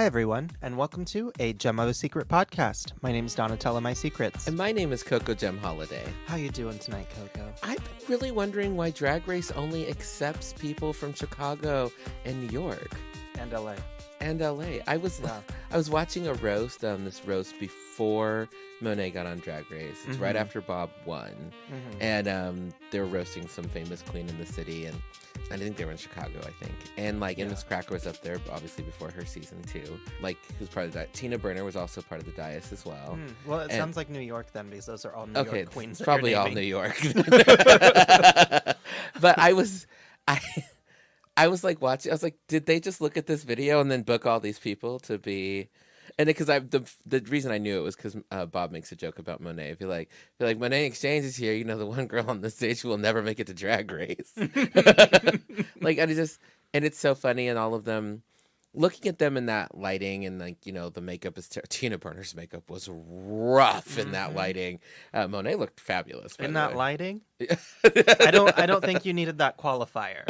Hi, everyone, and welcome to a Gem of a Secret podcast. My name is Donatella My Secrets. And my name is Coco Gem Holiday. How you doing tonight, Coco? I've been really wondering why Drag Race only accepts people from Chicago and New York. And LA. And LA. I was watching a roast, this roast before Monet got on Drag Race. It's right after Bob won. And they were roasting some famous queen in the city, and I think they were in Chicago, I think. And and Miss Cracker was up there, obviously before her season too. Who's part of the Tina Burner was also part of the dais as well. Well, it sounds like New York then, because those are all New York queens. It's probably all New York. But I was like watching. I was like, did they just look at this video and then book all these people to be? And because the reason I knew it was because Bob makes a joke about Monet. If you're like Monet Exchange is here, you know, the one girl on the stage who will never make it to Drag Race. And it's so funny, and all of them. Looking at them in that lighting, and the makeup is Tina Burner's makeup was rough in that lighting. Monet looked fabulous in that lighting. I don't think you needed that qualifier.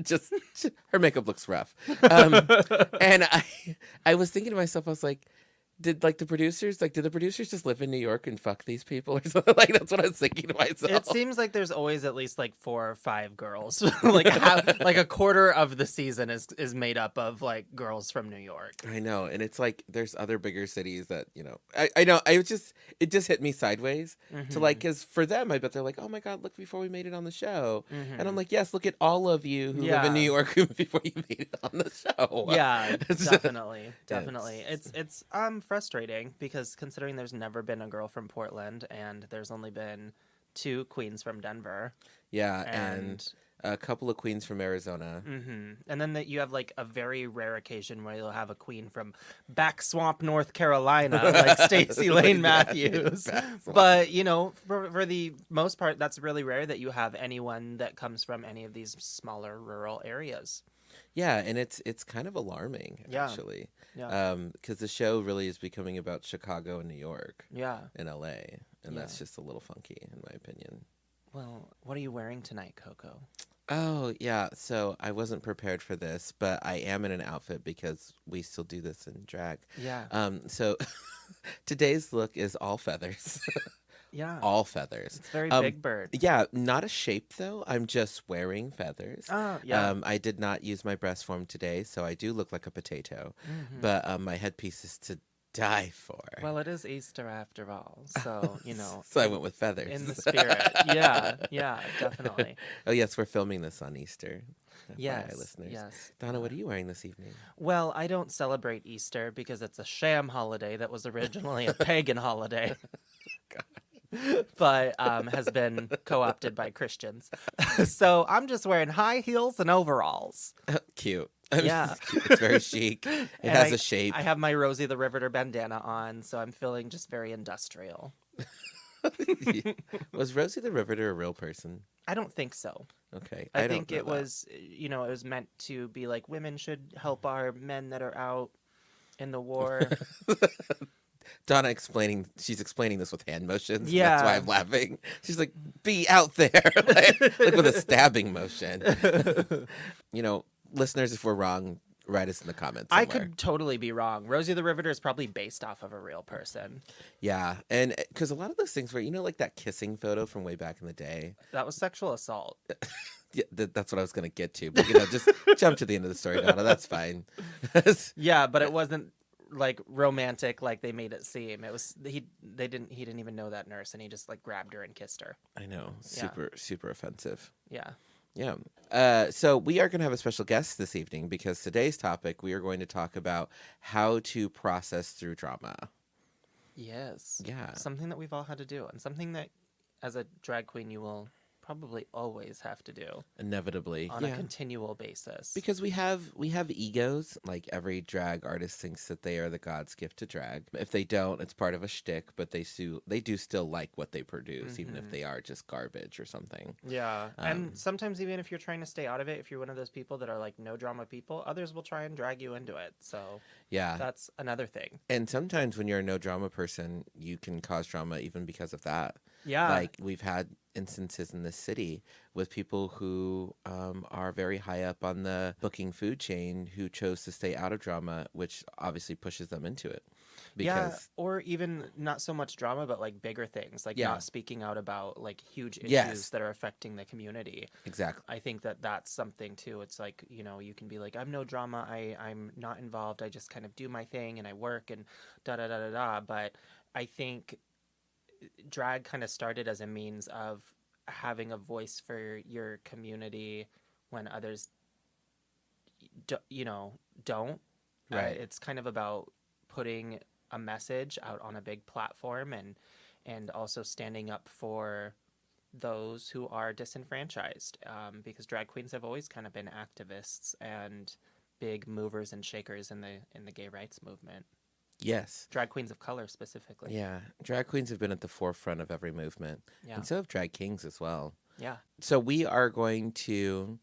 just her makeup looks rough. And I was thinking to myself, I was like, did the producers just live in New York and fuck these people or something? That's what I was thinking to myself. It seems like there's always at least 4 or 5 girls. A quarter of the season is made up of girls from New York. I know, and it's there's other bigger cities that I know. It just hit me sideways to because for them I bet they're like, oh my god, look before we made it on the show, and I'm like, yes, look at all of you who live in New York before you made it on the show. Yeah, definitely. It's frustrating because considering there's never been a girl from Portland and there's only been 2 queens from Denver. Yeah, and a couple of queens from Arizona. And then you have a very rare occasion where you'll have a queen from Back Swamp, North Carolina, like Stacey Lane Matthews. But, for the most part, that's really rare that you have anyone that comes from any of these smaller rural areas. Yeah, and it's kind of alarming, actually. Yeah. Because the show really is becoming about Chicago and New York. Yeah. And LA. And that's just a little funky, in my opinion. Well, what are you wearing tonight, Coco? Oh, yeah. So I wasn't prepared for this, but I am in an outfit because we still do this in drag. Yeah. So today's look is all feathers. Yeah. All feathers. It's very Big Bird. Yeah, not a shape though. I'm just wearing feathers. Oh, yeah. I did not use my breast form today, so I do look like a potato. But my headpiece is to die for. Well, it is Easter after all, so So I went with feathers. In the spirit. Yeah, definitely. Oh yes, we're filming this on Easter. Yes, listeners. Yes. Donna, what are you wearing this evening? Well, I don't celebrate Easter because it's a sham holiday that was originally a pagan holiday. God. But has been co-opted by Christians. So I'm just wearing high heels and overalls. Cute. Yeah. It's very chic. It has a shape. I have my Rosie the Riveter bandana on, so I'm feeling just very industrial. Was Rosie the Riveter a real person? I don't think so. Okay. I think it was, it was meant to be women should help our men that are out in the war. Donna she's explaining this with hand motions. Yeah. That's why I'm laughing. She's like, be out there. like with a stabbing motion. Listeners, if we're wrong, write us in the comments somewhere. I could totally be wrong. Rosie the Riveter is probably based off of a real person. Yeah. And because a lot of those things were, that kissing photo from way back in the day. That was sexual assault. Yeah, that's what I was going to get to. But, just jump to the end of the story, Donna. That's fine. Yeah, but it wasn't romantic like they made it seem. It was he didn't even know that nurse, and he just grabbed her and kissed her. I know. Super offensive. Yeah. Yeah. So we are going to have a special guest this evening because today's topic, we are going to talk about how to process through trauma. Yes. Yeah. Something that we've all had to do, and something that as a drag queen you will probably always have to do. Inevitably. On a continual basis. Because we have egos. Every drag artist thinks that they are the God's gift to drag. If they don't, it's part of a shtick, but they do still like what they produce, even if they are just garbage or something. Yeah. And sometimes even if you're trying to stay out of it, if you're one of those people that are no drama people, others will try and drag you into it. So yeah, that's another thing. And sometimes when you're a no drama person, you can cause drama even because of that. Yeah. We've had instances in this city with people who are very high up on the booking food chain who chose to stay out of drama, which obviously pushes them into it. Because or even not so much drama, but like bigger things, like not speaking out about like huge issues that are affecting the community. Exactly. I think that that's something too. It's like, you know, you can be like, I'm no drama, I'm not involved, I just kind of do my thing and I work and da da da da da. But I think drag kind of started as a means of having a voice for your community when others, don't. Right. It's kind of about putting a message out on a big platform and also standing up for those who are disenfranchised, because drag queens have always kind of been activists and big movers and shakers in the gay rights movement. Yes. Drag queens of color specifically. Yeah. Drag queens have been at the forefront of every movement. Yeah. And so have drag kings as well. Yeah. So we are going to...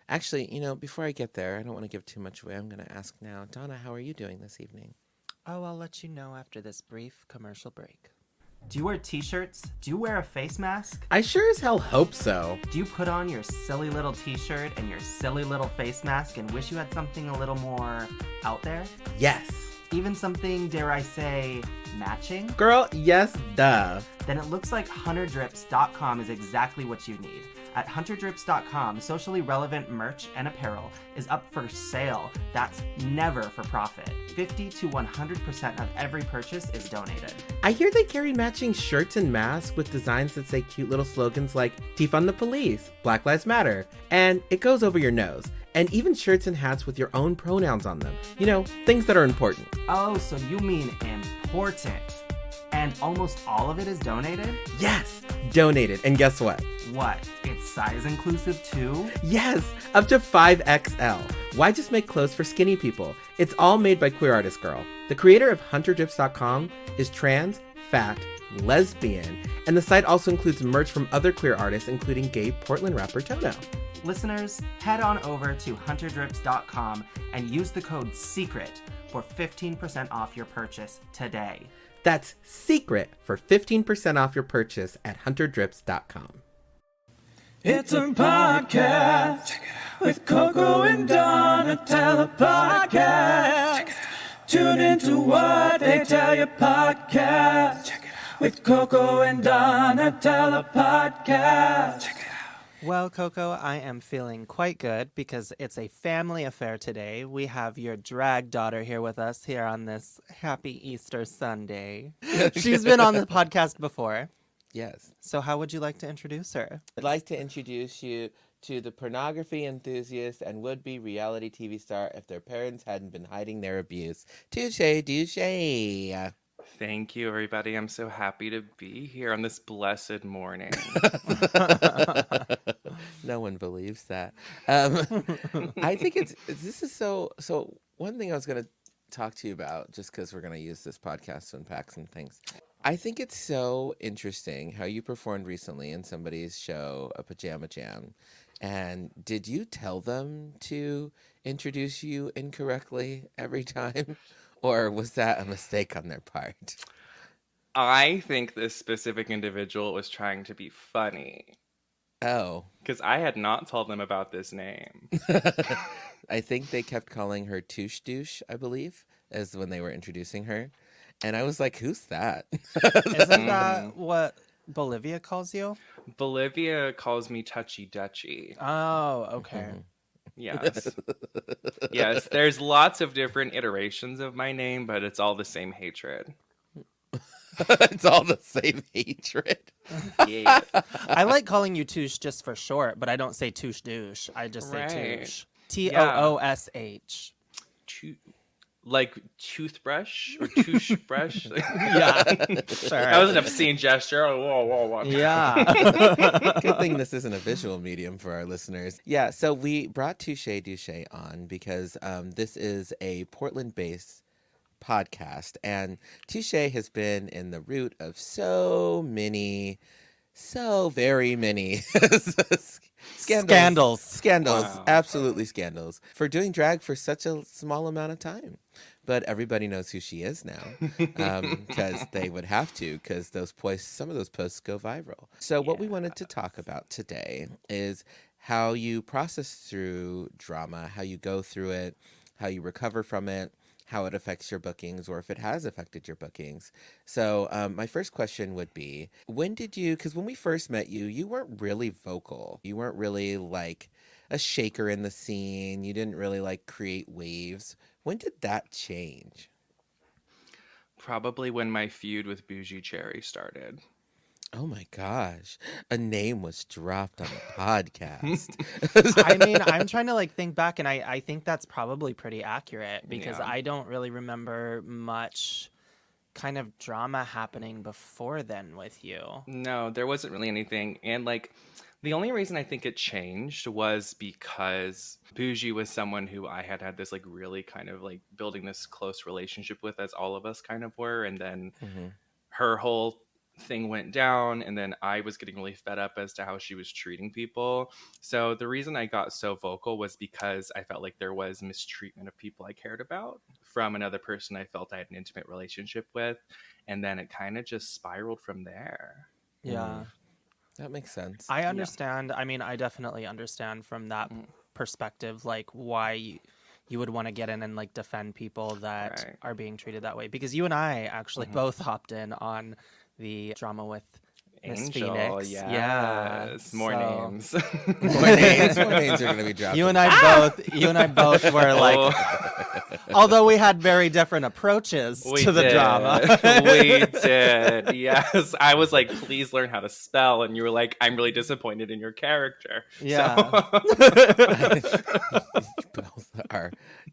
Actually, before I get there, I don't want to give too much away. I'm going to ask now. Donna, how are you doing this evening? Oh, I'll let you know after this brief commercial break. Do you wear t-shirts? Do you wear a face mask? I sure as hell hope so. Do you put on your silly little t-shirt and your silly little face mask and wish you had something a little more out there? Yes. Even something, dare I say, matching? Girl, yes, duh. Then it looks like HunterDrips.com is exactly what you need. At HunterDrips.com, socially relevant merch and apparel is up for sale. That's never for profit. 50 to 100% of every purchase is donated. I hear they carry matching shirts and masks with designs that say cute little slogans like defund the police, Black Lives Matter, and it goes over your nose. And even shirts and hats with your own pronouns on them. Things that are important. Oh, so you mean important. And almost all of it is donated? Yes, donated. And guess what? What? It's size inclusive too? Yes, up to 5XL. Why just make clothes for skinny people? It's all made by Queer Artist Girl. The creator of HunterDrips.com is trans, fat, lesbian, and the site also includes merch from other queer artists, including gay Portland rapper Toto. Listeners, head on over to HunterDrips.com and use the code SECRET for 15% off your purchase today. That's SECRET for 15% off your purchase at HunterDrips.com. It's a podcast with Coco and Donna, tell a podcast. Tune into What They Tell You podcast with Coco and Donna, tell a podcast. Well, Coco, I am feeling quite good because it's a family affair today. We have your drag daughter here with us here on this happy Easter Sunday. She's been on the podcast before. Yes. So how would you like to introduce her? I'd like to introduce you to the pornography enthusiast and would-be reality TV star if their parents hadn't been hiding their abuse. Touche, douche. Thank you, everybody. I'm so happy to be here on this blessed morning. No one believes that. I think this is so. One thing I was going to talk to you about, just because we're going to use this podcast to unpack some things. I think it's so interesting how you performed recently in somebody's show, a Pajama Jam. And did you tell them to introduce you incorrectly every time? Or was that a mistake on their part? I think this specific individual was trying to be funny. Oh. Because I had not told them about this name. I think they kept calling her Touche Douche, I believe, as when they were introducing her. And I was like, who's that? Isn't that what Bolivia calls you? Bolivia calls me Touchy Dutchy. Oh, okay. Mm-hmm. Yes. Yes, there's lots of different iterations of my name, but it's all the same hatred. It's all the same hatred. Yeah. I like calling you Touche just for short, but I don't say Touche douche. I just say Right. Touche. Toosh. Like toothbrush or touche brush? Yeah. Sure. That was an obscene gesture. Oh, whoa. Yeah. Good thing this isn't a visual medium for our listeners. Yeah, so we brought Touche Douche on because this is a Portland-based podcast, and Touche has been in the root of so very many scandals. Scandals. Wow. Absolutely scandals, for doing drag for such a small amount of time. but everybody knows who she is now because they would have to, because some of those posts go viral. So what we wanted to talk about today is how you process through drama, how you go through it, how you recover from it, how it affects your bookings, or if it has affected your bookings. So my first question would be, because when we first met you, you weren't really vocal. You weren't really like a shaker in the scene. You didn't really like create waves. When did that change? Probably when my feud with Boujee Cherry started. Oh my gosh. A name was dropped on the podcast. I mean, I'm trying to like think back, and I think that's probably pretty accurate because Yeah. I don't really remember much kind of drama happening before then with you. No, there wasn't really anything. And like the only reason I think it changed was because Boujee was someone who I had this like really kind of like building this close relationship with, as all of us kind of were. And then her whole thing went down, and then I was getting really fed up as to how she was treating people. So the reason I got so vocal was because I felt like there was mistreatment of people I cared about from another person I felt I had an intimate relationship with, and then it kind of just spiraled from there. Yeah. That makes sense. I understand. I mean, I definitely understand from that perspective, like why you would want to get in and like defend people that Right. are being treated that way. Because you and I actually both hopped in on the drama with Miss Angel, Phoenix. yes. Yeah. More So- names. More names are going to be dropped. You and I both were like, Oh, although we had very different approaches we to the did. drama. We did. Yes. I was like, please learn how to spell. And you were like, I'm really disappointed in your character. Yeah. Both are.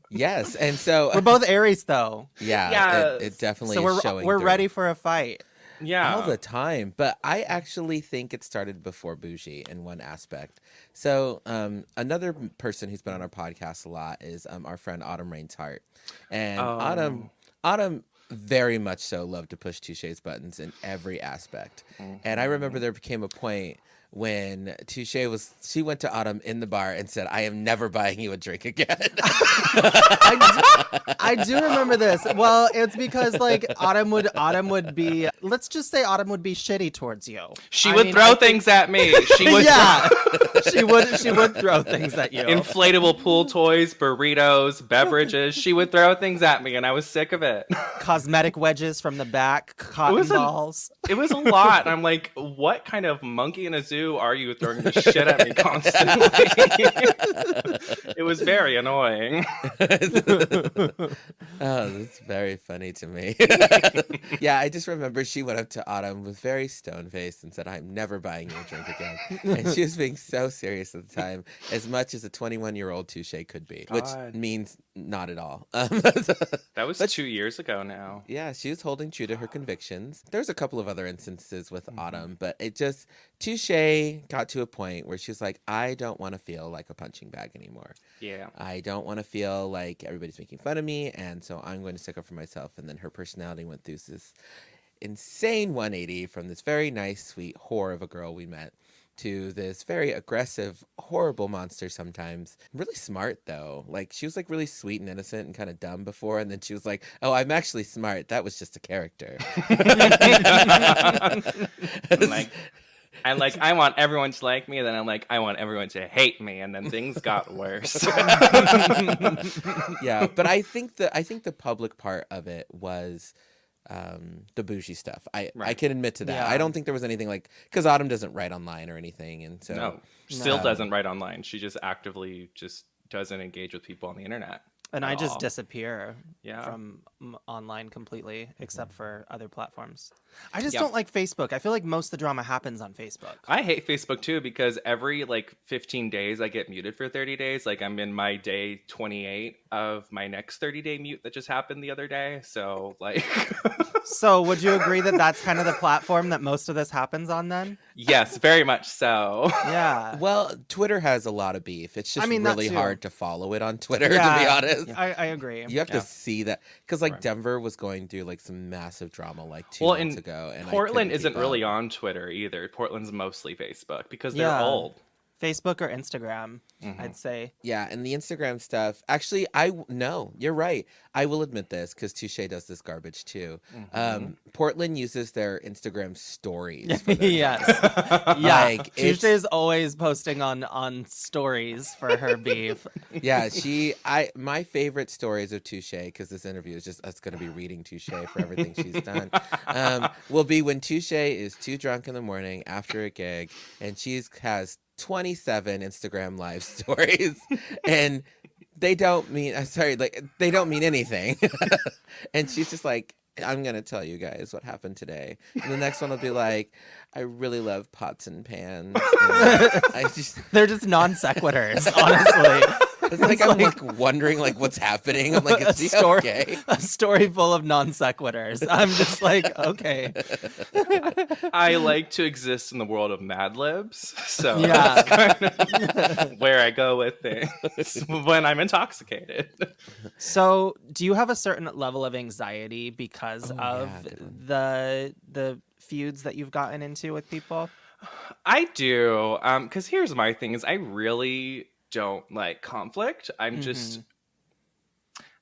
Yes. And so, We're both Aries though. yeah, Yes. it definitely So is showing we're through. ready for a fight. Yeah. All the time. But I actually think it started before Boujee in one aspect. So another person who's been on our podcast a lot is our friend Autumn Rain's Heart. And Autumn very much so loved to push Touche's buttons in every aspect. And I remember there became a point when she went to Autumn in the bar and said, I am never buying you a drink again. I do remember this. Well, it's because like Autumn would be, let's just say Autumn would be shitty towards you. She I would mean, throw things at me. She would Yeah. she would throw things at you. inflatable pool toys, burritos, beverages. She would throw things at me, and I was sick of it. Cosmetic wedges from the back, cotton was balls. It was a lot. And I'm like, what kind of monkey in a zoo are you throwing this shit at me constantly? It was very annoying. Oh, that's very funny to me. Yeah, I just remember she went up to Autumn with very stone-faced and said, I'm never buying you a drink again. And she was being so serious at the time, as much as a 21-year-old Touche could be, which God. means not at all. That was But- 2 years ago now. Yeah, she was holding true to her convictions. There's a couple of other instances with Autumn, but Touche got to a point where she was like, I don't want to feel like a punching bag anymore. Yeah. I don't want to feel like everybody's making fun of me, and so I'm going to stick up for myself. And then her personality went through this insane 180 from this very nice, sweet whore of a girl we met to this very aggressive, horrible monster sometimes. Really smart, though. Like, she was, like, really sweet and innocent and kind of dumb before, and then she was like, oh, I'm actually smart. That was just a character. I'm like, I want everyone to like me, and then I'm like, I want everyone to hate me, and then things got worse. Yeah, but I think the public part of it was the Boujee stuff. I can admit to that. Yeah. I don't think there was anything like, because Autumn doesn't write online or anything, and so No, still doesn't write online. She just actively just doesn't engage with people on the internet. And at I just all. disappear Yeah. from online completely, except for other platforms. I just Yep. don't like Facebook. I feel like most of the drama happens on Facebook. I hate Facebook too, because every like 15 days I get muted for 30 days. Like I'm in my day 28 of my next 30-day mute that just happened the other day. So like, So would you agree that that's kind of the platform that most of this happens on then? yes, very much so. Yeah. well, Twitter has a lot of beef. It's just I mean, that really too. hard to follow it on Twitter, to be Yeah. honest. I agree. You have to Yeah. see that, because like Right. Denver was going through like some massive drama like 2 Well, months and ago, and I Portland couldn't isn't keep really up. on Twitter either. Portland's mostly Facebook because they're Yeah. old. Facebook or Instagram, I'd say. Yeah, and the Instagram stuff. Actually, no, you're right. I will admit this because Touche does this garbage too. Portland uses their Instagram stories. For their Yes. drama. Yeah. Like, it's- Tuesday's always posting on stories for her beef. Yeah, my favorite stories of Touche, because this interview is just us going to be reading Touche for everything she's done, will be when Touche is too drunk in the morning after a gig, and she has 27 Instagram live stories, and they don't mean they don't mean anything. And she's just like, I'm gonna tell you guys what happened today. And the next one will be like, I really love pots and pans. And They're just non sequiturs, honestly. it's like I'm like wondering like what's happening. I'm like, is she okay? A story full of non sequiturs. I'm just like, okay. I like to exist in the world of Mad Libs, so Yeah. that's kind of where I go with things when I'm intoxicated. So, do you have a certain level of anxiety because Oh, of yeah, good one. the feuds that you've gotten into with people? I do, because here's my thing: is I really don't like conflict. I'm just.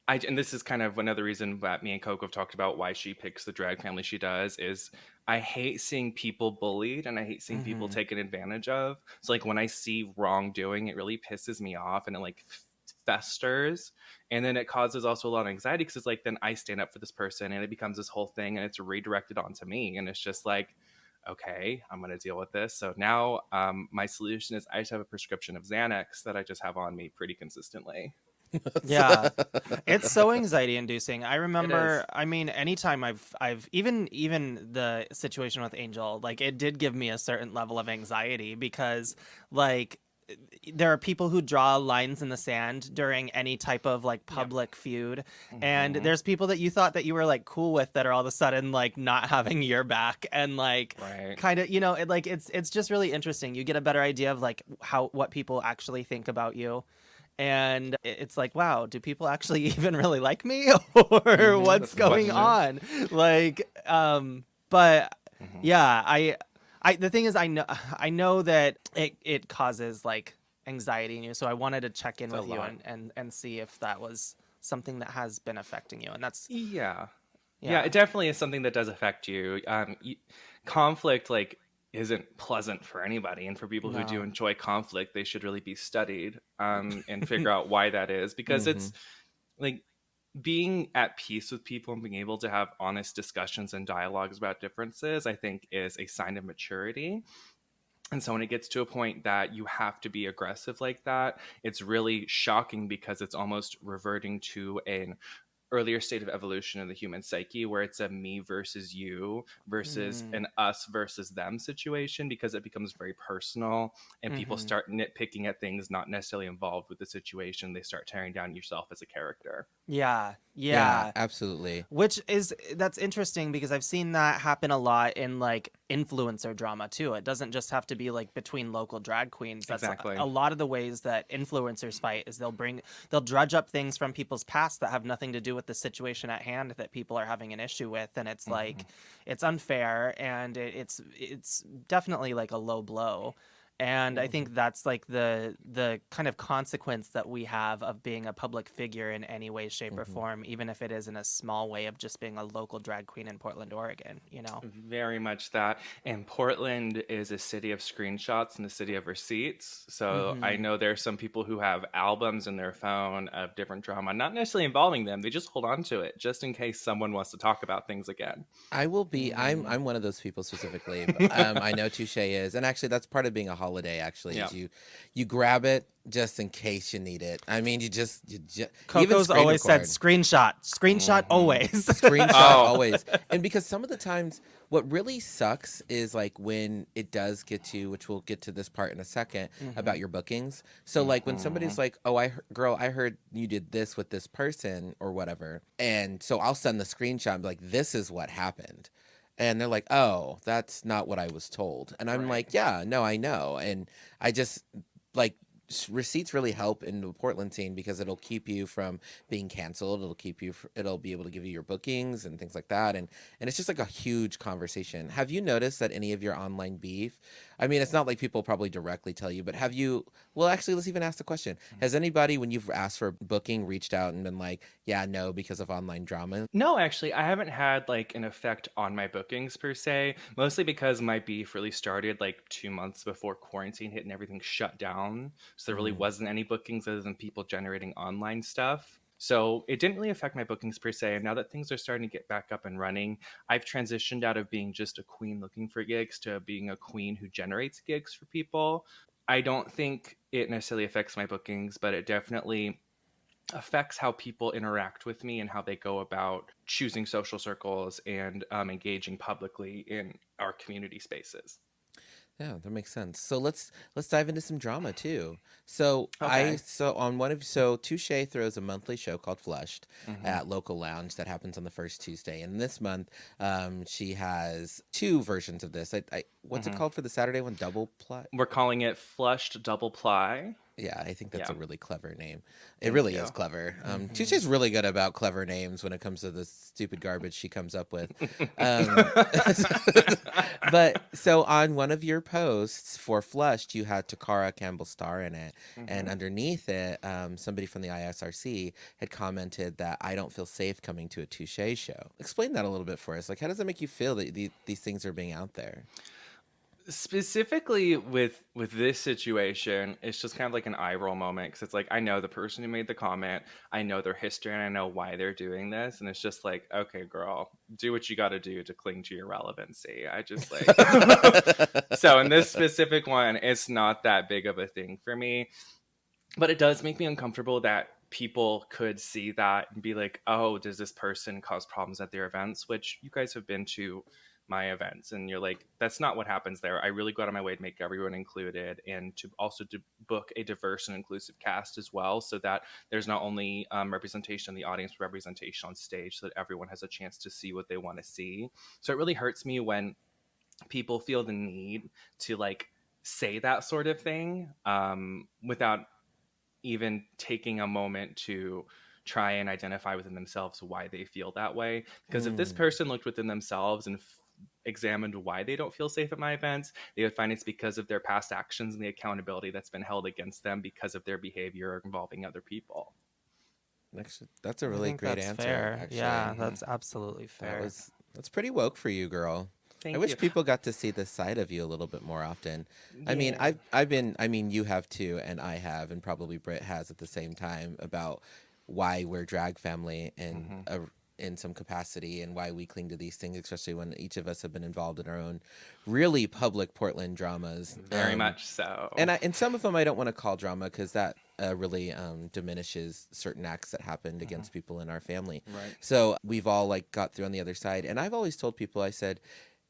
And this is kind of another reason that me and Coco have talked about why she picks the drag family she does is I hate seeing people bullied and I hate seeing people taken advantage of. So like when I see wrongdoing, it really pisses me off and it like festers. And then it causes also a lot of anxiety because it's like, then I stand up for this person and it becomes this whole thing and it's redirected onto me. And it's just like, okay, I'm going to deal with this. So now my solution is I just have a prescription of Xanax that I just have on me pretty consistently. Yeah, it's so anxiety inducing. I remember, is. I mean, anytime I've even the situation with Angel, like it did give me a certain level of anxiety because like there are people who draw lines in the sand during any type of like public feud, and there's people that you thought that you were like cool with that are all of a sudden like not having your back and like Right. kind of, you know, it's just really interesting. You get a better idea of like what people actually think about you. And it's like, wow, do people actually even really like me or what's that's the going on? Like, but yeah, I the thing is, I know that it causes like anxiety in you. So I wanted to check in It's a with you lot. and see if that was something that has been affecting you. And that's, Yeah. Yeah. Yeah, it definitely is something that does affect you. Conflict like isn't pleasant for anybody, and for people who do No. enjoy conflict, they should really be studied and figure out why that is because it's like being at peace with people and being able to have honest discussions and dialogues about differences, I think, is a sign of maturity. And so when it gets to a point that you have to be aggressive like that, it's really shocking because it's almost reverting to an earlier state of evolution in the human psyche where it's a me versus you versus an us versus them situation because it becomes very personal and people start nitpicking at things not necessarily involved with the situation. They start tearing down yourself as a character. yeah. Absolutely. That's interesting because I've seen that happen a lot in like influencer drama too. It doesn't just have to be like between local drag queens. That's Exactly. a lot of the ways that influencers fight is they'll drudge up things from people's past that have nothing to do with the situation at hand that people are having an issue with, and it's like it's unfair and it's definitely like a low blow. And I think that's like the kind of consequence that we have of being a public figure in any way, shape, or form, even if it is in a small way of just being a local drag queen in Portland, Oregon, you know? Very much that. And Portland is a city of screenshots and a city of receipts. So I know there are some people who have albums in their phone of different drama, not necessarily involving them. They just hold on to it just in case someone wants to talk about things again. I will be. I'm one of those people specifically. But, I know Touche is, and actually, that's part of being a holiday. Actually, Yeah. is you grab it just in case you need it. I mean, you just Coco's screen always said record. screenshot always. Screenshot Oh. always. And because some of the times what really sucks is like when it does get to, which we'll get to this part in a second, about your bookings. So like when somebody's like, oh, I heard you did this with this person or whatever. And so I'll send the screenshot and be like, this is what happened. And they're like, oh, that's not what I was told. And I'm like, yeah, no, I know. And I just like receipts really help in the Portland scene because it'll keep you from being canceled. It'll be able to give you your bookings and things like that. And it's just like a huge conversation. Have you noticed that any of your online beef I mean, it's not like people probably directly tell you, but have you, well, actually, let's even ask the question. Has anybody, when you've asked for a booking, reached out and been like, yeah, no, because of online drama? No, actually, I haven't had like an effect on my bookings per se, mostly because my beef really started like 2 months before quarantine hit and everything shut down. So there really wasn't any bookings other than people generating online stuff. So it didn't really affect my bookings per se. And now that things are starting to get back up and running, I've transitioned out of being just a queen looking for gigs to being a queen who generates gigs for people. I don't think it necessarily affects my bookings, but it definitely affects how people interact with me and how they go about choosing social circles and engaging publicly in our community spaces. Yeah, that makes sense. So let's dive into some drama too. So Okay. so Touche throws a monthly show called Flushed Mhm. at Local Lounge that happens on the first Tuesday. And this month, she has two versions of this. What's it Mhm. called for the Saturday one? Double plot. We're calling it Flushed Double Ply. Yeah, I think that's Yeah. a really clever name. It Thank really is you. clever. Mhm. Touche's really good about clever names when it comes to the stupid garbage she comes up with. Um, but so on one of your posts for Flushed, you had Takara Campbell Starr in it, and Mhm. underneath it, somebody from the ISRC had commented that I don't feel safe coming to a Touche show. Explain that a little bit for us. Like, how does that make you feel that these things are being out there? Specifically with this situation, it's just kind of like an eye roll moment because it's like I know the person who made the comment, I know their history, and I know why they're doing this, and it's just like, okay, girl, do what you got to do to cling to your relevancy. I just like so in this specific one, it's not that big of a thing for me, but it does make me uncomfortable that people could see that and be like, oh, does this person cause problems at their events? Which you guys have been to my events, and you're like, that's not what happens there. I really go out of my way to make everyone included and to also to book a diverse and inclusive cast as well, so that there's not only representation in the audience, but representation on stage, so that everyone has a chance to see what they want to see. So it really hurts me when people feel the need to like say that sort of thing without even taking a moment to try and identify within themselves why they feel that way. Because if this Mm. person looked within themselves and examined why they don't feel safe at my events, they would find it's because of their past actions and the accountability that's been held against them because of their behavior involving other people. Actually, that's a I really think great that's answer, fair. actually. Yeah, that's absolutely That fair. was that's pretty woke for you, girl. I Thank you. wish people got to see this side of you a little bit more often. I mean, Yeah. I mean, you have too, and I have, and probably Britt has at the same time about why we're drag family in some capacity and why we cling to these things, especially when each of us have been involved in our own really public Portland dramas. Very much so. And some of them I don't want to call drama because that really diminishes certain acts that happened against people in our family. Right. So we've all like got through on the other side, and I've always told people, I said,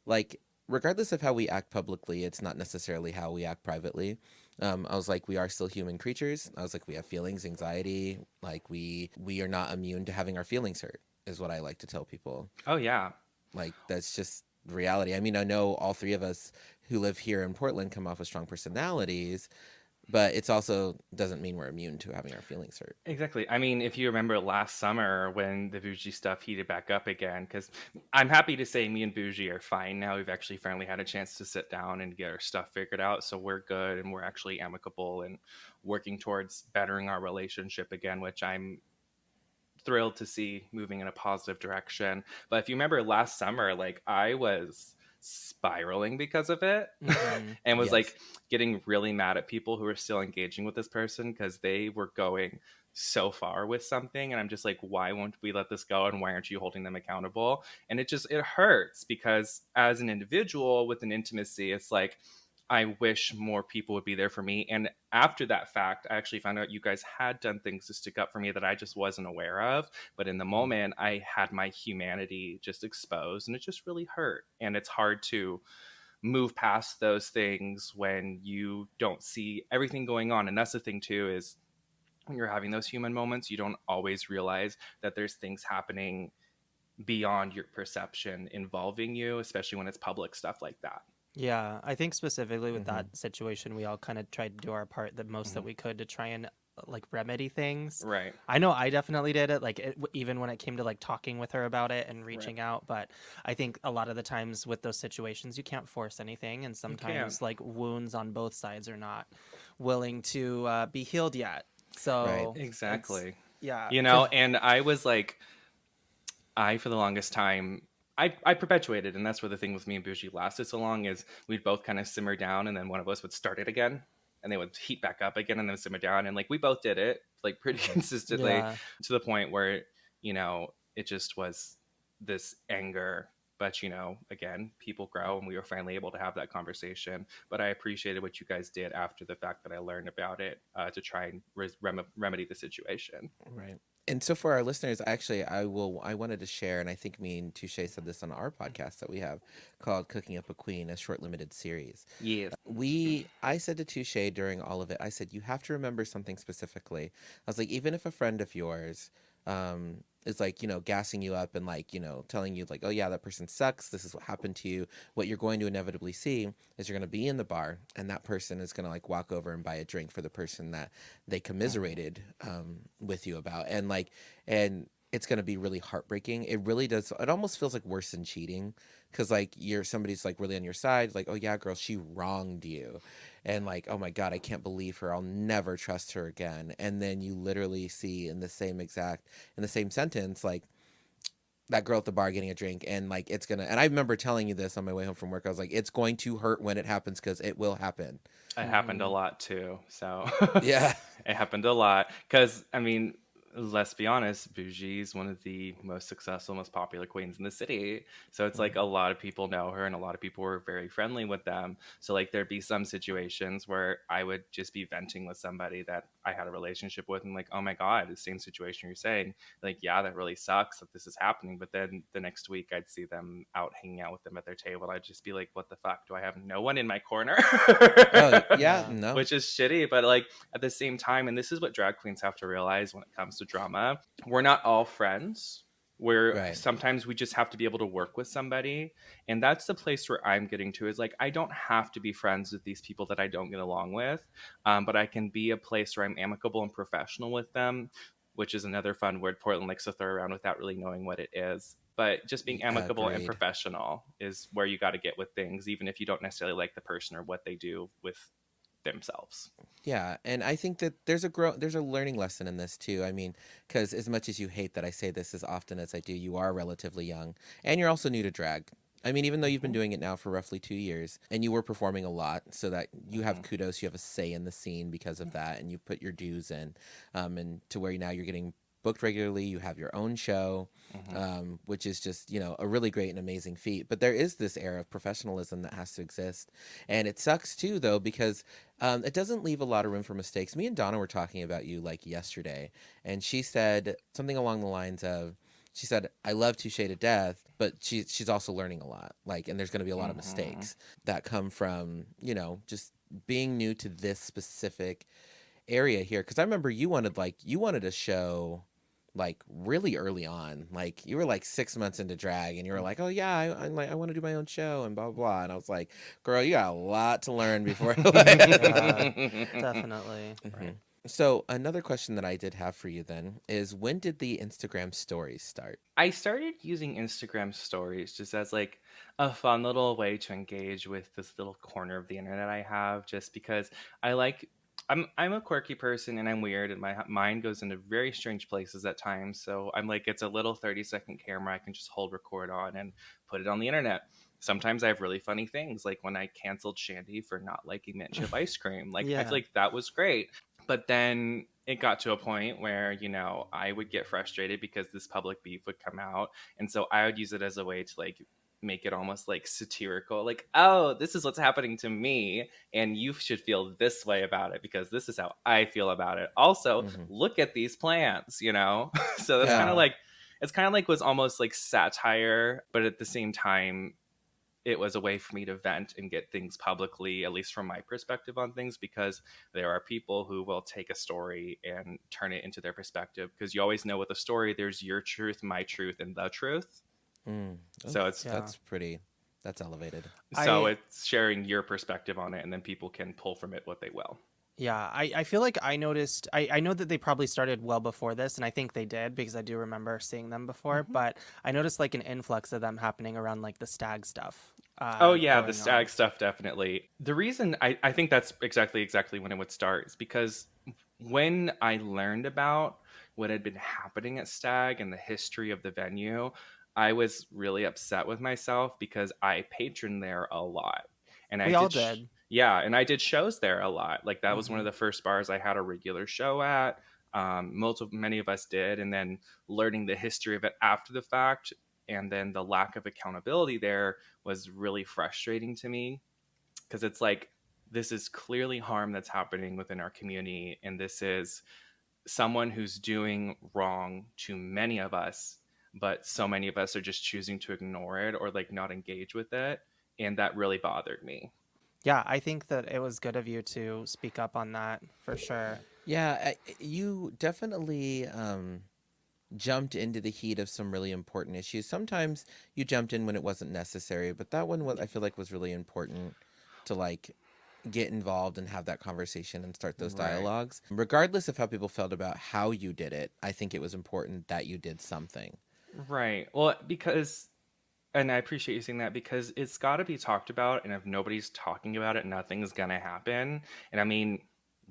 like, regardless of how we act publicly, it's not necessarily how we act privately. I was like, we are still human creatures. I was like, we have feelings, anxiety. Like we are not immune to having our feelings hurt, is what I like to tell people. Oh yeah. Like that's just reality. I mean, I know all three of us who live here in Portland come off with strong personalities, but it's also doesn't mean we're immune to having our feelings hurt. Exactly. I mean, if you remember last summer when the Boujee stuff heated back up again, because I'm happy to say me and Boujee are fine now. We've actually finally had a chance to sit down and get our stuff figured out. So we're good and we're actually amicable and working towards bettering our relationship again, which I'm thrilled to see moving in a positive direction. But if you remember last summer, like I was spiraling because of it Mhm. and was Yes. like getting really mad at people who were still engaging with this person because they were going so far with something, and I'm just like, why won't we let this go, and why aren't you holding them accountable? And it hurts because as an individual with an intimacy, it's like I wish more people would be there for me. And after that fact, I actually found out you guys had done things to stick up for me that I just wasn't aware of. But in the moment, I had my humanity just exposed, and it just really hurt. And it's hard to move past those things when you don't see everything going on. And that's the thing too, is when you're having those human moments, you don't always realize that there's things happening beyond your perception involving you, especially when it's public stuff like that. Yeah, I think specifically with Mhm. that situation, we all kind of tried to do our part the most that we could to try and like remedy things. Right. I know I definitely did it, like even when it came to like talking with her about it and reaching out. But I think a lot of the times with those situations, you can't force anything, and sometimes like wounds on both sides are not willing to be healed yet. So Exactly. yeah, You know, and I was like, for the longest time, I perpetuated, and that's where the thing with me and Boujee lasted so long, is we'd both kind of simmer down, and then one of us would start it again, and they would heat back up again, and then simmer down, and like we both did it like pretty consistently, Yeah. to the point where, you know, it just was this anger. But, you know, again, people grow, and we were finally able to have that conversation. But I appreciated what you guys did after the fact that I learned about it, to try and remedy the situation. Right. And so for our listeners, actually, I wanted to share, and I think me and Touche said this on our podcast that we have called Cooking Up a Queen, a short limited series. Yes. I said to Touche during all of it, I said, you have to remember something specifically. I was like, even if a friend of yours is like, you know, gassing you up and like, you know, telling you like, oh yeah, that person sucks, this is what happened to you, what you're going to inevitably see is you're going to be in the bar, and that person is going to like walk over and buy a drink for the person that they commiserated with you about, and like, and it's going to be really heartbreaking. It really does. It almost feels like worse than cheating, because like somebody's like really on your side, like, oh yeah, girl, she wronged you, and like, oh my God, I can't believe her, I'll never trust her again. And then you literally see in the same sentence, like, that girl at the bar getting a drink, and like, it's gonna, and I remember telling you this on my way home from work, I was like, it's going to hurt when it happens, because it will happen. It happened a lot too. So Yeah. it happened a lot. Because, I mean, let's be honest, Boujee is one of the most successful, most popular queens in the city. So it's like a lot of people know her, and a lot of people were very friendly with them. So like there'd be some situations where I would just be venting with somebody that I had a relationship with, and like, oh my God, the same situation you're saying. Like, yeah, that really sucks that this is happening. But then the next week I'd see them out hanging out with them at their table. I'd just be like, what the fuck? Do I have no one in my corner? Oh, yeah, no. Which is shitty. But like at the same time, and this is what drag queens have to realize when it comes to drama, we're not all friends. Sometimes we just have to be able to work with somebody, and that's the place where I'm getting to, is like, I don't have to be friends with these people that I don't get along with, but I can be a place where I'm amicable and professional with them, which is another fun word Portland likes to throw around without really knowing what it is. But just being amicable and professional is where you got to get with things, even if you don't necessarily like the person or what they do with themselves. Yeah, and I think that there's a learning lesson in this too. I mean, because as much as you hate that I say this as often as I do, you are relatively young, and you're also new to drag. I mean, even though you've been doing it now for roughly 2 years, and you were performing a lot, so that you have kudos, you have a say in the scene because of that, and you put your dues in, and to where now you're getting booked regularly, you have your own show, which is just, you know, a really great and amazing feat. But there is this air of professionalism that has to exist, and it sucks too, though, because it doesn't leave a lot of room for mistakes. Me and Donna were talking about you like yesterday, and she said something along the lines of, she said, I love Touche to death, but she's also learning a lot, like, and there's going to be a lot of mistakes that come from, you know, just being new to this specific area here. Because I remember you wanted a show like really early on, like you were like 6 months into drag, and you were like, oh yeah, I want to do my own show and blah blah blah. And I was like, girl, you got a lot to learn before. Definitely. Right. So another question that I did have for you then is, when did the Instagram stories start? I started using Instagram stories just as like a fun little way to engage with this little corner of the internet I have, just because I'm a quirky person, and I'm weird, and my mind goes into very strange places at times. So I'm like, it's a little 30-second camera I can just hold record on and put it on the internet. Sometimes I have really funny things, like when I canceled Shandy for not liking mint chip ice cream. Like, I feel like that was great. But then it got to a point where, you know, I would get frustrated because this public beef would come out. And so I would use it as a way to like make it almost like satirical, like, oh, this is what's happening to me, and you should feel this way about it because this is how I feel about it. Also, look at these plants, you know? So that's kind of like, it's kind of like was almost like satire, but at the same time, it was a way for me to vent and get things publicly, at least from my perspective on things, because there are people who will take a story and turn it into their perspective, because you always know with a story, there's your truth, my truth, and the truth. So that's elevated. So it's sharing your perspective on it, and then people can pull from it what they will. Yeah, I feel like I noticed, I know that they probably started well before this, and I think they did because I do remember seeing them before, but I noticed like an influx of them happening around like the stag stuff Oh yeah, the going on. stag stuff definitely. The reason I think that's exactly when it would start is because when I learned about what had been happening at Stag and the history of the venue, I was really upset with myself because I patroned there a lot. And I We all did did. yeah, and I did shows there a lot. Like that was one of Hmm. the first bars I had a regular show at. Many of us did, and then learning the history of it after the fact, and then the lack of accountability there was really frustrating to me because it's like this is clearly harm that's happening within our community, and this is someone who's doing wrong to many of us, but so many of us are just choosing to ignore it or like not engage with it, and that really bothered me. Yeah, I think that it was good of you to speak up on that for sure. Yeah, you definitely jumped into the heat of some really important issues. Sometimes you jumped in when it wasn't necessary, but that one was, I feel like, was really important to like get involved and have that conversation and start those Right. dialogues. Regardless of how people felt about how you did it, I think it was important that you did something. Right. Well, because, and I appreciate you saying that because it's got to be talked about. And if nobody's talking about it, nothing's going to happen. And I mean,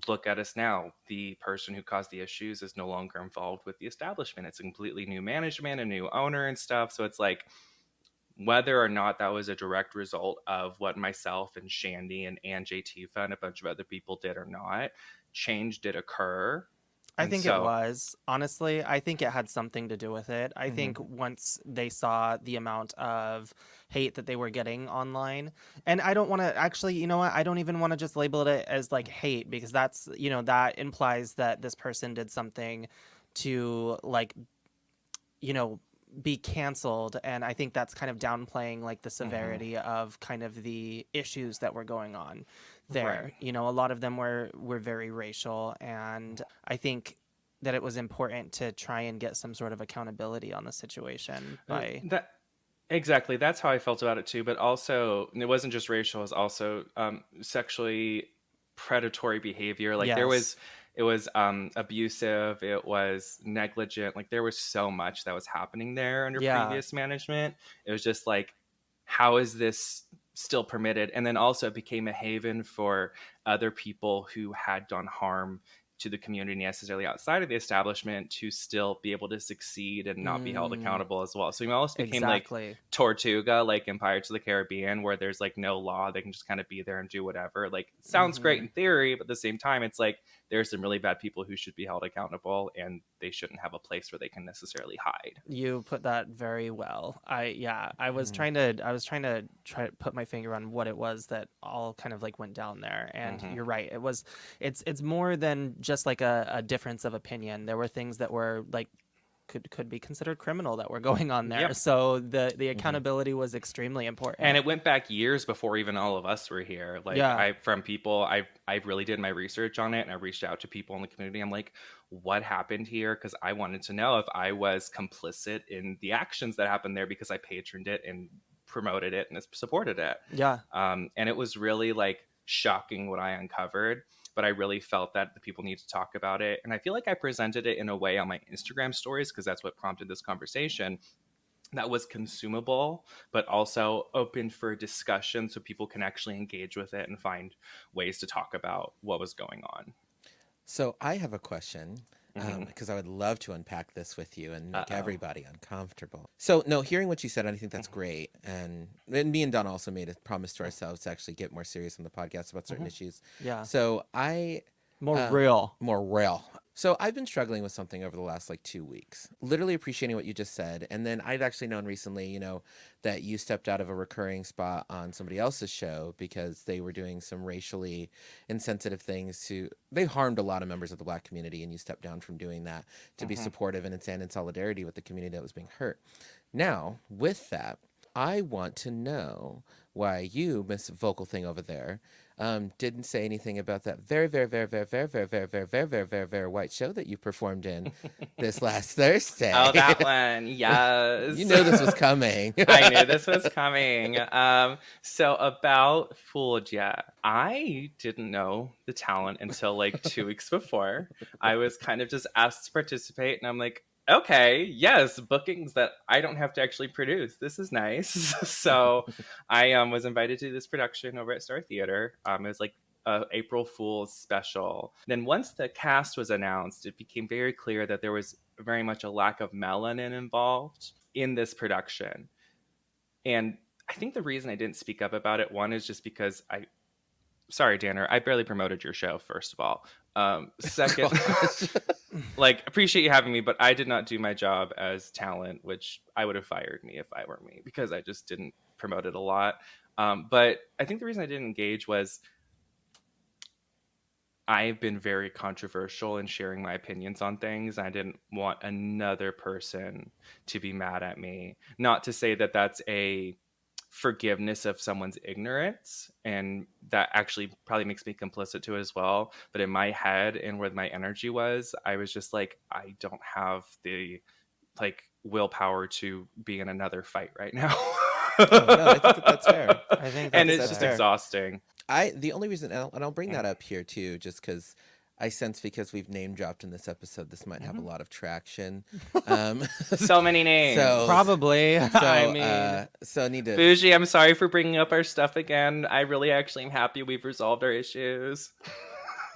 look at us now. The person who caused the issues is no longer involved with the establishment. It's a completely new management, a new owner, and stuff. So it's like, whether or not that was a direct result of what myself and Shandy and JT and a bunch of other people did or not, change did occur. I And think it so, was. Honestly, I think it had something to do with it. I think mhm. once they saw the amount of hate that they were getting online, and I don't want to actually, you know what? I don't even want to just label it as like hate because that's, that implies that this person did something to like, you know, be canceled. And I think that's kind of downplaying like the Mhm. severity of kind of the issues that were going on there. Right. A lot of them were very racial, and I think that it was important to try and get some sort of accountability on the situation by That exactly. That's how I felt about it too. But also, it wasn't just racial; it was also sexually predatory behavior. Like yes. it was abusive. It was negligent. Like there was so much that was happening there under Yeah. previous management. It was just like, how is this still permitted? And then also, it became a haven for other people who had done harm to the community necessarily outside of the establishment to still be able to succeed and not be held Mm, accountable as well. So we almost became like exactly. Tortuga, like in Pirates of the Caribbean, where there's like no law. They can just kind of be there and do whatever. Like it sounds great Hmm. in theory, but at the same time, it's like there's some really bad people who should be held accountable and they shouldn't have a place where they can necessarily hide. You put that very well. I was Mhm. try to put my finger on what it was that all kind of like went down there. And Hmm. you're right. It's more than just like a difference of opinion. There were things that were like could be considered criminal that were going on there. Yep. So the Mhm. accountability was extremely And important. it went back years before even all of us were here. Like Yeah. from people, I really did my research on it, and I reached out to people in the community. I'm like, what happened here? Because I wanted to know if I was complicit in the actions that happened there because I patroned it and promoted it and supported it. Yeah. And it was really like shocking what I uncovered. But I really felt that the people need to talk about it. And I feel like I presented it in a way on my Instagram stories because that's what prompted this conversation that was consumable, but also open for discussion so people can actually engage with it and find ways to talk about what was going on. So I have a question Hmm. because I would love to unpack this with you and make Uh-oh. everybody uncomfortable. So no, hearing what you said, I think that's Hmm. great. And me and Don also made a promise to ourselves to actually get more serious on the podcast about certain Hmm. issues. Yeah. So I More um, real. more real. So I've been struggling with something over the last like 2 weeks. Literally appreciating what you just said, and then I'd actually known recently, that you stepped out of a recurring spot on somebody else's show because they were doing some racially insensitive things to. They harmed a lot of members of the Black community, and you stepped down from doing that to be Hmm. supportive and stand in solidarity with the community that was being hurt. Now, with that, I want to know why you, Miss Vocal Thing over there, didn't say anything about that very, very, very, very, very, very, very, very, very, very, very, very white show that you performed in this last Thursday. Oh, that one. Yes. You know this was coming. I knew this was coming. So about Fooled, yeah. I didn't know the talent until like 2 weeks before. I was kind of just asked to participate, and I'm like, okay, yes, bookings that I don't have to actually produce. This is nice. So I was invited to this production over at Star Theater. It was like April Fool's special. Then once the cast was announced, it became very clear that there was very much a lack of melanin involved in this production. And I think the reason I didn't speak up about it, one, is just because sorry, Danner, I barely promoted your show, first of all. Second, like, appreciate you having me, but I did not do my job as talent, which I would have fired me if I were me, because I just didn't promote it a lot. But I think the reason I didn't engage was I've been very controversial in sharing my opinions on things. I didn't want another person to be mad at me. Not to say that that's a forgiveness of someone's ignorance, and that actually probably makes me complicit to it as well. But in my head and where my energy was, I was just like, I don't have the like willpower to be in another fight right now. No, I think that's fair. I think And that's it's just fair. exhausting. The only reason, and I'll bring that up here too, just because I sense, because we've name dropped in this episode, this might have a lot of traction. So many names. Probably. I mean, so I need to. Boujee, I'm sorry for bringing up our stuff again. I really actually am happy we've resolved our issues.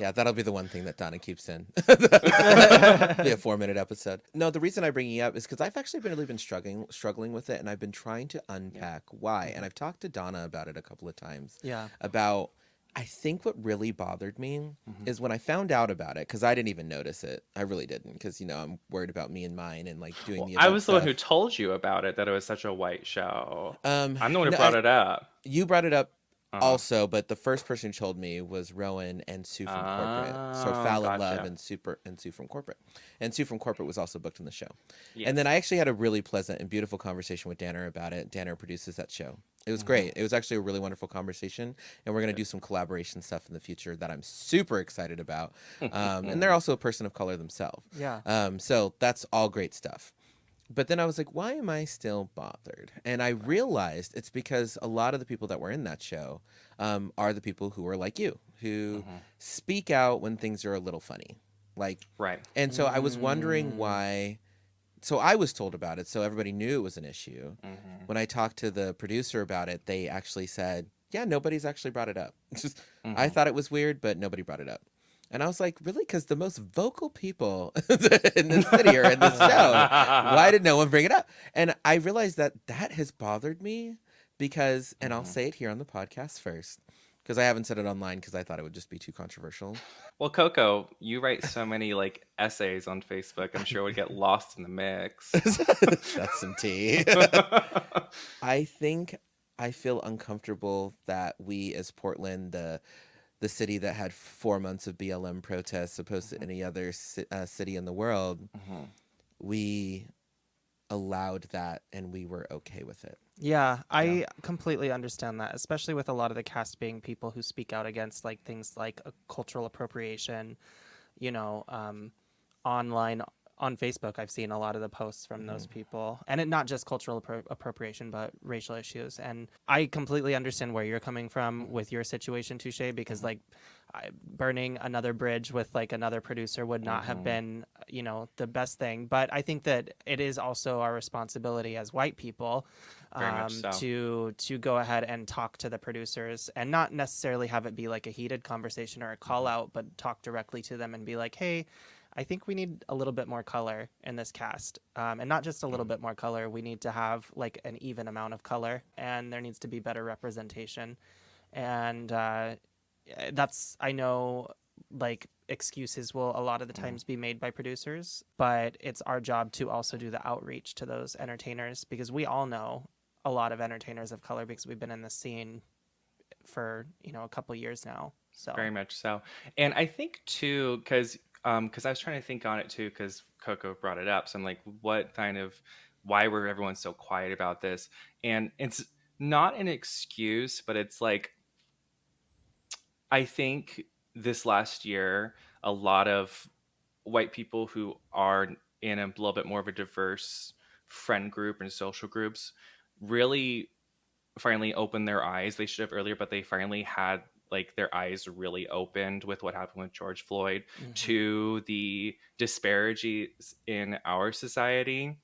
Yeah, that'll be the one thing that Donna keeps in. Be a 4-minute episode. No, the reason I'm bringing it up is because I've actually really been struggling with it, and I've been trying to unpack why. And I've talked to Donna about it a couple of times. Yeah. About, I think what really bothered me is when I found out about it, because I didn't even notice it. I really didn't, because, I'm worried about me and mine and like doing the I was the one stuff. who told you about it, that it was such a white show. I'm the one who no, brought it up. You brought it up. Also, but the first person who told me was Rowan and Sue from Corporate. So Fallon Love and Sue from Corporate. And Sue from Corporate was also booked in the show. Yes. And then I actually had a really pleasant and beautiful conversation with Danner about it. Danner produces that show. It was great. It was actually a really wonderful conversation. And we're going to do some collaboration stuff in the future that I'm super excited about. And they're also a person of color themselves. Yeah. So that's all great stuff. But then I was like, why am I still bothered? And I realized it's because a lot of the people that were in that show are the people who are like you, who speak out when things are a little funny. Like, Right. And so I was wondering why. So I was told about it, so everybody knew it was an issue. When I talked to the producer about it, they actually said, yeah, nobody's actually brought it up. Just, I thought it was weird, but nobody brought it up. And I was like, really? Because the most vocal people in this city are in this show. Why did no one bring it up? And I realized that has bothered me because, and I'll say it here on the podcast first, because I haven't said it online because I thought it would just be too controversial. Well, Coco, you write so many like essays on Facebook. I'm sure it would get lost in the mix. That's some tea. I feel uncomfortable that we as Portland, the city that had 4 months of BLM protests opposed to any other city in the world, we allowed that and we were okay with it. Yeah, I completely understand that, especially with a lot of the cast being people who speak out against like things like cultural appropriation, online on Facebook. I've seen a lot of the posts from those people, and not just cultural appropriation, but racial issues. And I completely understand where you're coming from with your situation, Touche, because like burning another bridge with like another producer would not have been, the best thing. But I think that it is also our responsibility as white people Very much so. to go ahead and talk to the producers and not necessarily have it be like a heated conversation or a call out, but talk directly to them and be like, hey, I think we need a little bit more color in this cast, and not just a little bit more color. We need to have like an even amount of color, and there needs to be better representation. And that's, I know, like excuses will a lot of the times be made by producers, but it's our job to also do the outreach to those entertainers, because we all know a lot of entertainers of color because we've been in the scene for a couple years now. So Very much so. And I think too, because I was trying to think on it too, because Coco brought it up. So I'm like, what why were everyone so quiet about this? And it's not an excuse, but it's like, I think this last year, a lot of white people who are in a little bit more of a diverse friend group and social groups really finally opened their eyes. They should have earlier, but they finally had like their eyes really opened with what happened with George Floyd to the disparities in our society.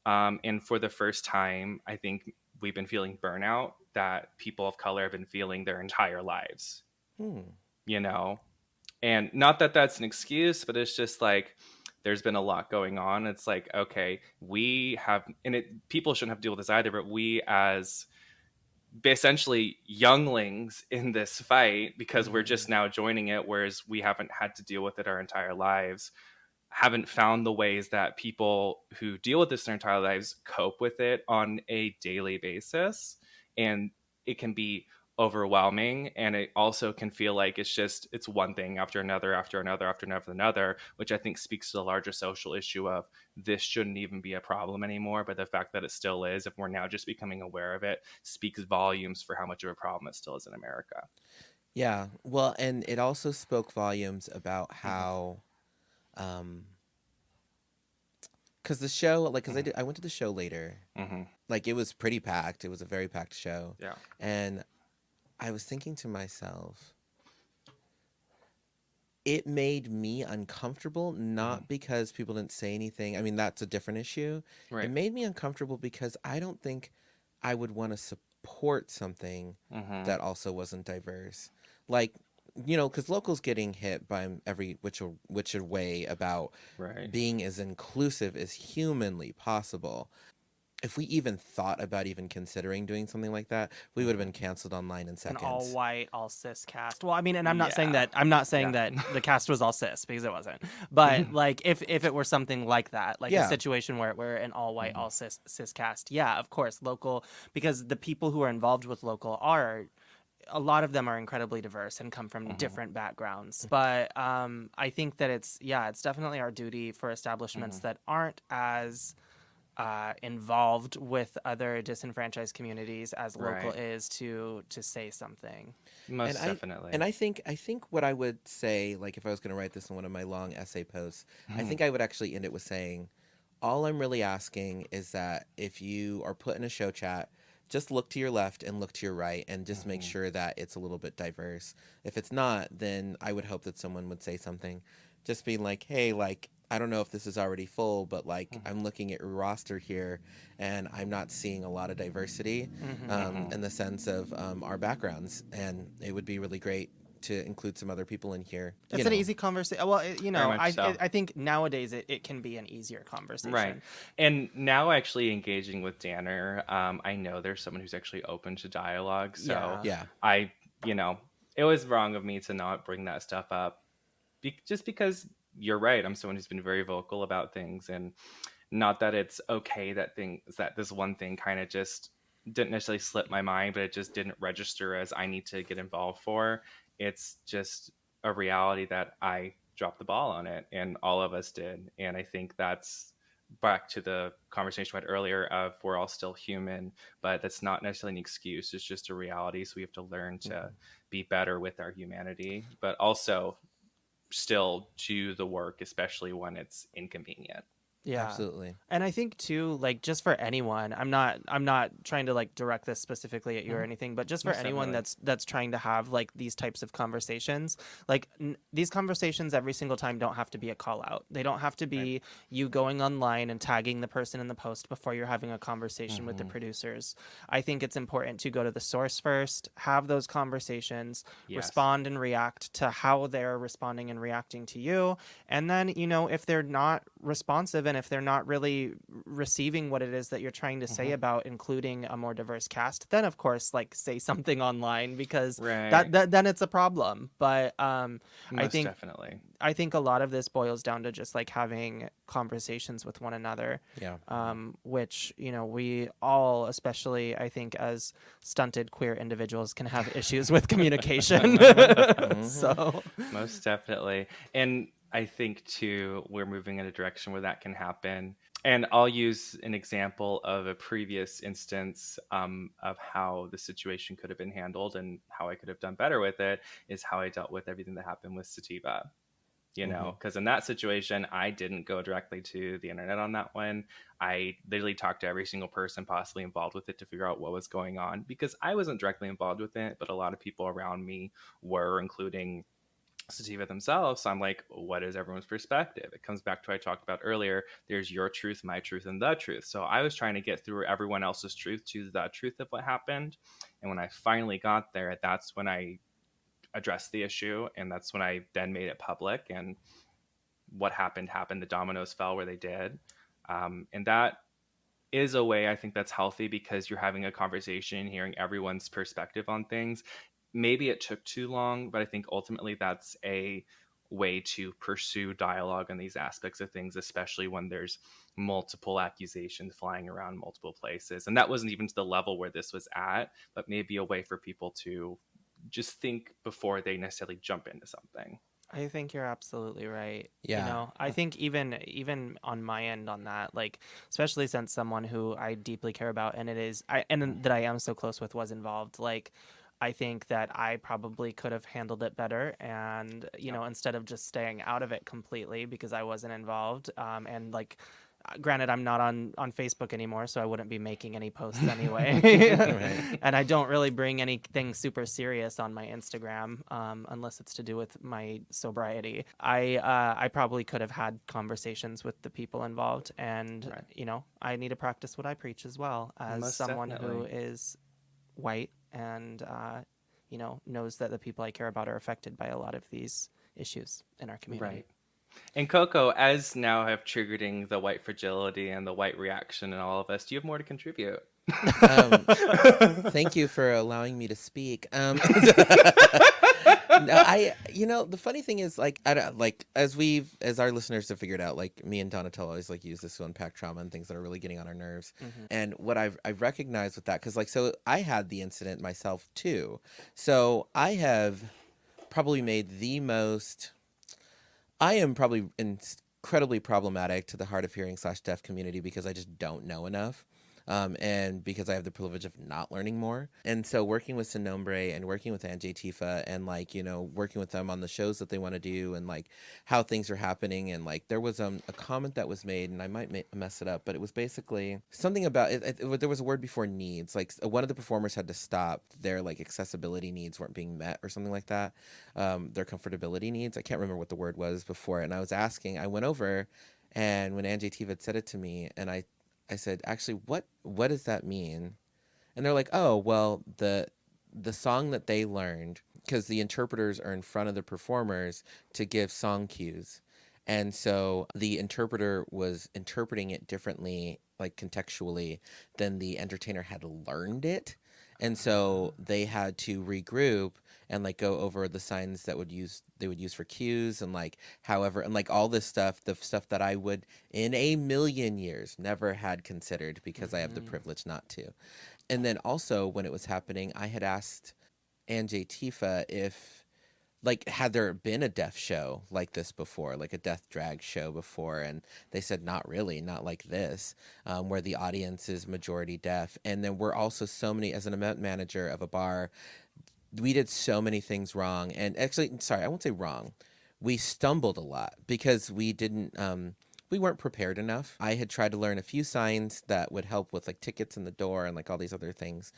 And for the first time, I think we've been feeling burnout that people of color have been feeling their entire lives, you know? And not that that's an excuse, but it's just like, there's been a lot going on. It's like, okay, we have, and people shouldn't have to deal with this either, but we as essentially younglings in this fight, because we're just now joining it, whereas we haven't had to deal with it our entire lives, haven't found the ways that people who deal with this their entire lives cope with it on a daily basis. And it can be overwhelming, and it also can feel like it's one thing after another, which I think speaks to the larger social issue of this shouldn't even be a problem anymore, but the fact that it still is, if we're now just becoming aware of it, speaks volumes for how much of a problem it still is in America. Yeah, well, and it also spoke volumes about how because the show, like, because I went to the show later, like, it was pretty packed. It was a very packed show. Yeah. And I was thinking to myself, it made me uncomfortable, not because people didn't say anything. I mean, that's a different issue. Right. It made me uncomfortable because I don't think I would want to support something that also wasn't diverse. Like, you know, because locals getting hit by every which way about being as inclusive as humanly possible. If we even thought about even considering doing something like that, we would have been canceled online in seconds. An all white, all cis cast. Well, I mean, and I'm not saying that that the cast was all cis, because it wasn't. But like, if it were something like that, like a situation where we're an all white, all cis cast, yeah, of course, local, because the people who are involved with local are, a lot of them are incredibly diverse and come from different backgrounds. But I think that it's definitely our duty for establishments that aren't as involved with other disenfranchised communities as local is to say something. Most definitely. And I think what I would say, like, if I was going to write this in one of my long essay posts, I think I would actually end it with saying, all I'm really asking is that if you are put in a show chat, just look to your left and look to your right and just make sure that it's a little bit diverse. If it's not, then I would hope that someone would say something. Just being like, hey, like, I don't know if this is already full, but like, I'm looking at your roster here and I'm not seeing a lot of diversity in the sense of our backgrounds. And it would be really great to include some other people in here. It's an easy conversation. Well, I think nowadays it can be an easier conversation. Right. And now actually engaging with Danner, I know there's someone who's actually open to dialogue. So it was wrong of me to not bring that stuff up. Just because you're right. I'm someone who's been very vocal about things, and not that it's okay that this one thing kind of just didn't necessarily slip my mind, but it just didn't register as I need to get involved for. It's just a reality that I dropped the ball on it, and all of us did. And I think that's back to the conversation we had earlier of we're all still human, but that's not necessarily an excuse. It's just a reality. So we have to learn to be better with our humanity, but also still do the work, especially when it's inconvenient. Yeah, absolutely. And I think too, like, just for anyone, I'm not trying to like direct this specifically at you or anything, but just for anyone that's trying to have like these types of conversations, like these conversations every single time don't have to be a call out. They don't have to be you going online and tagging the person in the post before you're having a conversation with the producers. I think it's important to go to the source first, have those conversations, respond and react to how they're responding and reacting to you, and then, you know, if they're not responsive and if they're not really receiving what it is that you're trying to say about including a more diverse cast, then of course, like, say something online, because that then it's a problem. But Definitely. I think a lot of this boils down to just like having conversations with one another. Which, you know, we all, especially I think as stunted queer individuals, can have issues with communication. So most definitely. And I think too, we're moving in a direction where that can happen. And I'll use an example of a previous instance of how the situation could have been handled and how I could have done better with it is how I dealt with everything that happened with Sativa. You know, because in that situation, I didn't go directly to the internet on that one. I literally talked to every single person possibly involved with it to figure out what was going on, because I wasn't directly involved with it, but a lot of people around me were, including Sativa themselves. So I'm like, what is everyone's perspective? It comes back to what I talked about earlier. There's your truth, my truth, and the truth. So I was trying to get through everyone else's truth to the truth of what happened. And when I finally got there, that's when I addressed the issue, and that's when I then made it public. And what happened. The dominoes fell where they did, and that is a way I think that's healthy, because you're having a conversation, hearing everyone's perspective on things. Maybe it took too long, but I think ultimately that's a way to pursue dialogue on these aspects of things, especially when there's multiple accusations flying around multiple places. And that wasn't even to the level where this was at, but maybe a way for people to just think before they necessarily jump into something. I think you're absolutely right. Yeah. You know, I think even on my end on that, like, especially since someone who I deeply care about and that I am so close with was involved, like, I think that I probably could have handled it better, and you know, instead of just staying out of it completely because I wasn't involved, and like, granted, I'm not on Facebook anymore, so I wouldn't be making any posts anyway. Right. And I don't really bring anything super serious on my Instagram, unless it's to do with my sobriety. I probably could have had conversations with the people involved, and Right. you know, I need to practice what I preach as well, as Most someone who definitely. is white and you know, knows that the people I care about are affected by a lot of these issues in our community. Right. And Coco, as now have triggering the white fragility and the white reaction in all of us, do you have more to contribute? Thank you for allowing me to speak. No, the funny thing is, like, I don't, like, as our listeners have figured out, like, me and Donatello always like use this to unpack trauma and things that are really getting on our nerves. And what I've recognized with that, because like, so I had the incident myself too, so I have probably made the most. I am probably incredibly problematic to the hard of hearing / deaf community, because I just don't know enough. And because I have the privilege of not learning more. And so working with Sin Nombre and working with Anjay Tifa and, like, you know, working with them on the shows that they want to do and, like, how things are happening. And, like, there was a comment that was made, and I might mess it up, but it was basically something about there was a word before needs. Like, one of the performers had to stop. Their, like, accessibility needs weren't being met or something like that. Their comfortability needs. I can't remember what the word was before. And I went over, and when Anjay Tifa had said it to me, and I said, actually, what does that mean? And they're like, oh, well, the song that they learned, because the interpreters are in front of the performers to give song cues. And so the interpreter was interpreting it differently, like contextually, than the entertainer had learned it. And so they had to regroup and, like, go over the signs that they would use for cues, and, like, however, and, like, all this stuff, the stuff that I would in a million years never had considered, because I have the privilege not to. And then also, when it was happening, I had asked Anjay Tifa if, like, had there been a deaf show like this before, like a death drag show before? And they said, not really, not like this, where the audience is majority deaf. And then we're also so many, as an event manager of a bar, we did so many things wrong. And actually, sorry, I won't say wrong. We stumbled a lot because we weren't prepared enough. I had tried to learn a few signs that would help with, like, tickets in the door and, like, all these other things.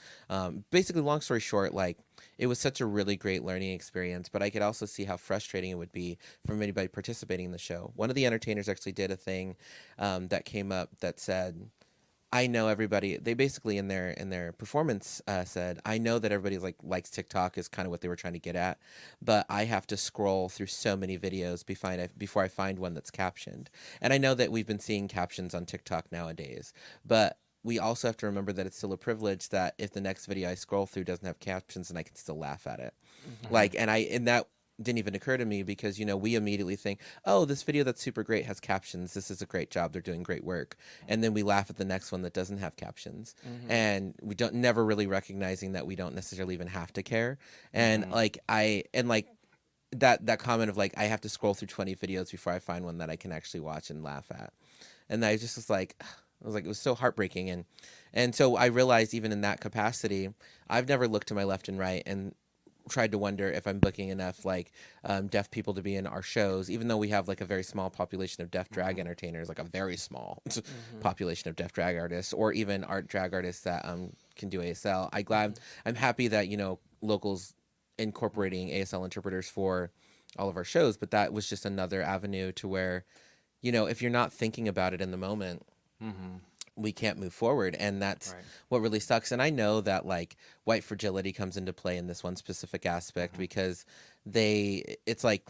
Basically, long story short, like, it was such a really great learning experience, but I could also see how frustrating it would be from anybody participating in the show. One of the entertainers actually did a thing that came up that said, I know everybody. They basically in their performance said, I know that everybody likes TikTok, is kind of what they were trying to get at, but I have to scroll through so many videos before I find one that's captioned. And I know that we've been seeing captions on TikTok nowadays, but we also have to remember that it's still a privilege that if the next video I scroll through doesn't have captions, and I can still laugh at it. Like, and that didn't even occur to me, because, you know, we immediately think, oh, this video that's super great has captions, this is a great job, they're doing great work, and then we laugh at the next one that doesn't have captions. And we don't never really recognizing that we don't necessarily even have to care. And that comment of, like, I have to scroll through 20 videos before I find one that I can actually watch and laugh at. And I just was like, it was so heartbreaking. And so I realized even in that capacity, I've never looked to my left and right and tried to wonder if I'm booking enough like deaf people to be in our shows, even though we have like a very small population of deaf drag entertainers, like a very small population of deaf drag artists, or even art drag artists that can do ASL. I'm happy that, you know, locals incorporating ASL interpreters for all of our shows, but that was just another avenue to where, you know, if you're not thinking about it in the moment, we can't move forward. And that's what really sucks. And I know that like white fragility comes into play in this one specific aspect because it's like,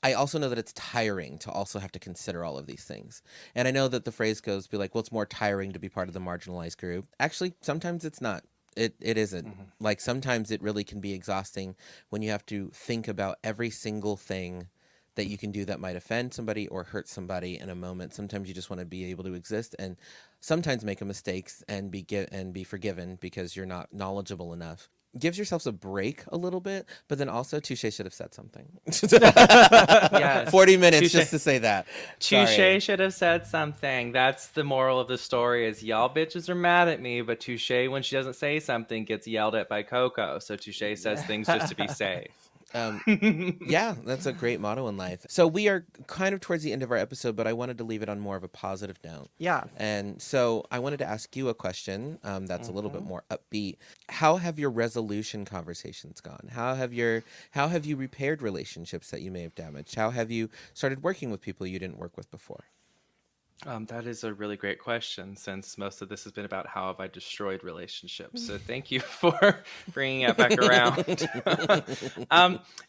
I also know that it's tiring to also have to consider all of these things. And I know that the phrase goes, be like, well, it's more tiring to be part of the marginalized group. Actually, sometimes it's not. It isn't. Like sometimes it really can be exhausting when you have to think about every single thing that you can do that might offend somebody or hurt somebody in a moment. Sometimes you just want to be able to exist and sometimes make mistakes and be forgiven because you're not knowledgeable enough. Gives yourselves a break a little bit, but then also Touche should have said something. Yes. 40 minutes Touche. just to say that. Sorry. Touche should have said something. That's the moral of the story is y'all bitches are mad at me, but Touche, when she doesn't say something, gets yelled at by Coco. So Touche says things just to be safe. Yeah, that's a great motto in life. So we are kind of towards the end of our episode, but I wanted to leave it on more of a positive note. Yeah. And so I wanted to ask you a question that's a little bit more upbeat. How have your resolution conversations gone? How have you repaired relationships that you may have damaged? How have you started working with people you didn't work with before? That is a really great question, since most of this has been about how have I destroyed relationships. So thank you for bringing it back around.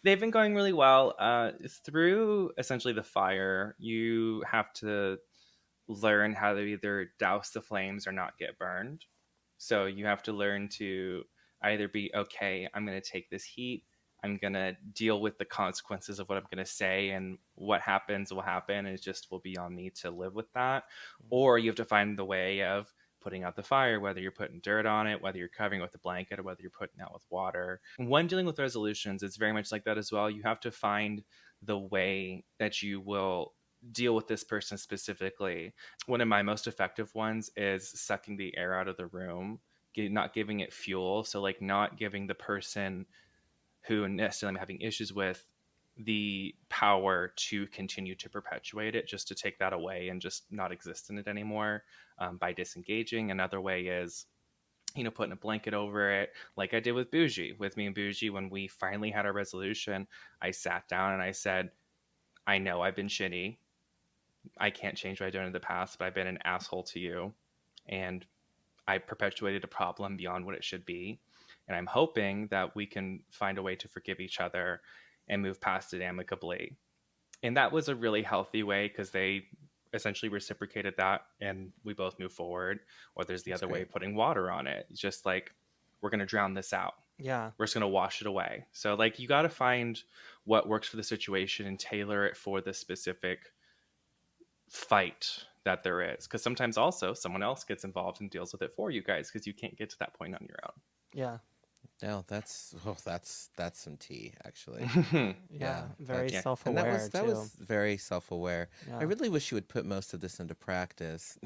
They've been going really well. Through essentially the fire, you have to learn how to either douse the flames or not get burned. So you have to learn to either be, okay, I'm going to take this heat. I'm going to deal with the consequences of what I'm going to say, and what happens will happen. It just will be on me to live with that. Or you have to find the way of putting out the fire, whether you're putting dirt on it, whether you're covering it with a blanket, or whether you're putting out with water. When dealing with resolutions, it's very much like that as well. You have to find the way that you will deal with this person specifically. One of my most effective ones is sucking the air out of the room, not giving it fuel. So like not giving the person who necessarily I'm having issues with the power to continue to perpetuate it, just to take that away and just not exist in it anymore by disengaging. Another way is, you know, putting a blanket over it, like I did with Boujee. With me and Boujee, when we finally had our resolution, I sat down and I said, I know I've been shitty. I can't change what I've done in the past, but I've been an asshole to you. And I perpetuated a problem beyond what it should be. And I'm hoping that we can find a way to forgive each other and move past it amicably. And that was a really healthy way, because they essentially reciprocated that and we both move forward. Or there's the other way, putting water on it. It's just like, we're going to drown this out. Yeah. We're just going to wash it away. So like, you got to find what works for the situation and tailor it for the specific fight that there is. Because sometimes also someone else gets involved and deals with it for you guys, because you can't get to that point on your own. Yeah. No, that's some tea, actually. Yeah. Very Yeah. self-aware. And that was very self-aware. Yeah. I really wish you would put most of this into practice.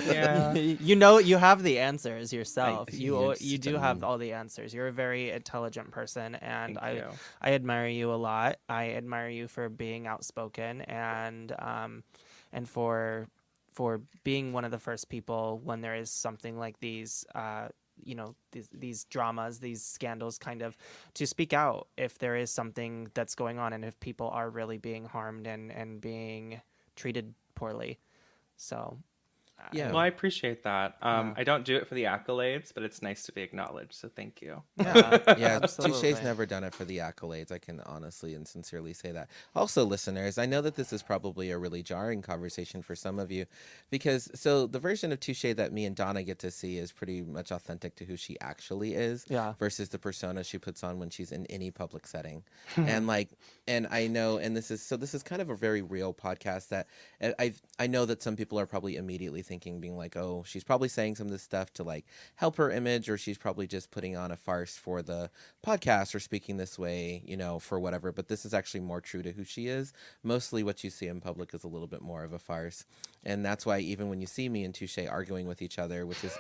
Yeah. You know, you have the answers yourself. You yes, do have all the answers. You're a very intelligent person, and Thank you. I admire you a lot. I admire you for being outspoken and for being one of the first people when there is something like these you know, these dramas, these scandals, kind of to speak out if there is something that's going on and if people are really being harmed and being treated poorly. So Yeah. Well, I appreciate that. Yeah. I don't do it for the accolades, but it's nice to be acknowledged. So thank you. Yeah, absolutely. Touche's never done it for the accolades. I can honestly and sincerely say that. Also, listeners, I know that this is probably a really jarring conversation for some of you, because so the version of Touche that me and Donna get to see is pretty much authentic to who she actually is, Yeah. versus the persona she puts on when she's in any public setting. And I know, and this is kind of a very real podcast that I know that some people are probably immediately thinking, being like, oh, she's probably saying some of this stuff to like help her image, or she's probably just putting on a farce for the podcast or speaking this way, you know, for whatever. But this is actually more true to who she is. Mostly what you see in public is a little bit more of a farce. And that's why even when you see me and Touche arguing with each other, which is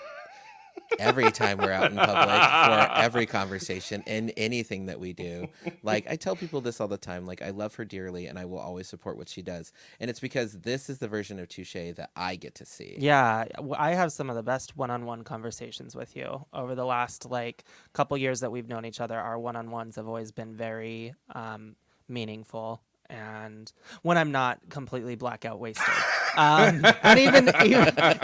every time we're out in public for every conversation and anything that we do, like I tell people this all the time, like I love her dearly and I will always support what she does, and it's because this is the version of Touche that I get to see. Yeah, I have some of the best one-on-one conversations with you over the last like couple years that we've known each other. Our one-on-ones have always been very meaningful, and when I'm not completely blackout wasted. And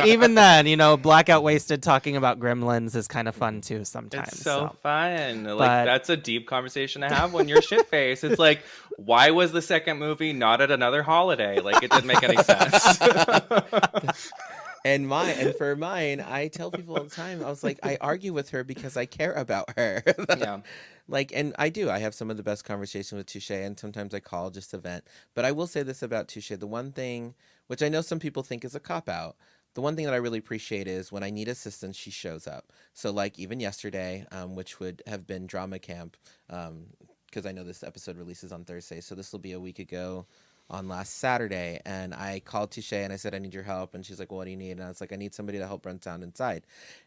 even then, you know, blackout wasted talking about gremlins is kind of fun too sometimes. It's so fun. Like But- that's a deep conversation to have when you're shit faced. It's like, why was the second movie not at another holiday? Like it didn't make any sense. And for mine, I tell people all the time, I was like, I argue with her because I care about her. Yeah. Like, and I do. I have some of the best conversations with Touche, and sometimes I call just to vent. But I will say this about Touche. The one thing, which I know some people think is a cop-out, the one thing that I really appreciate is when I need assistance, she shows up. So, like, even yesterday, which would have been drama camp, because I know this episode releases on Thursday, so this will be a week ago on last Saturday, and I called Touche and I said, I need your help. And she's like, well, what do you need? And I was like, I need somebody to help run sound inside.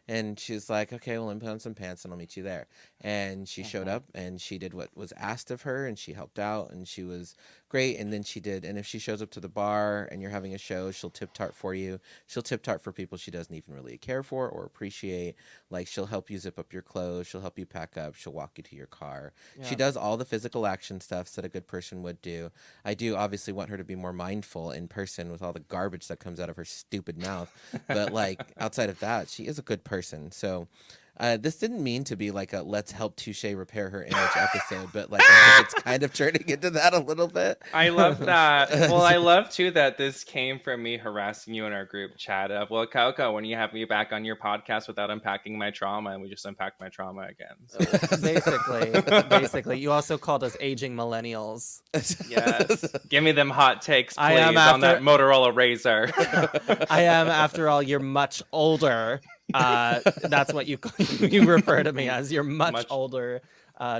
And she's like, okay, well, I'm put on some pants and I'll meet you there. And she showed up and she did what was asked of her, and she helped out, and she was great. And then she did, and if she shows up to the bar and you're having a show, she'll tip tart for you. She'll tip tart for people she doesn't even really care for or appreciate. Like, she'll help you zip up your clothes, she'll help you pack up, she'll walk you to your car. She does all the physical action stuff that a good person would do. I do obviously want her to be more mindful in person with all the garbage that comes out of her stupid mouth, but like outside of that, she is a good person. So this didn't mean to be like a let's help Touche repair her image episode, but like I think it's kind of turning into that a little bit. I love that. Well, I love too that this came from me harassing you in our group chat of, well, Coco, when you have me back on your podcast without unpacking my trauma, and we just unpacked my trauma again. So, basically, you also called us aging millennials. yes. Give me them hot takes, please, I am on that after- Motorola Razor. I am, after all, you're much older. That's what you refer to me as. You're much older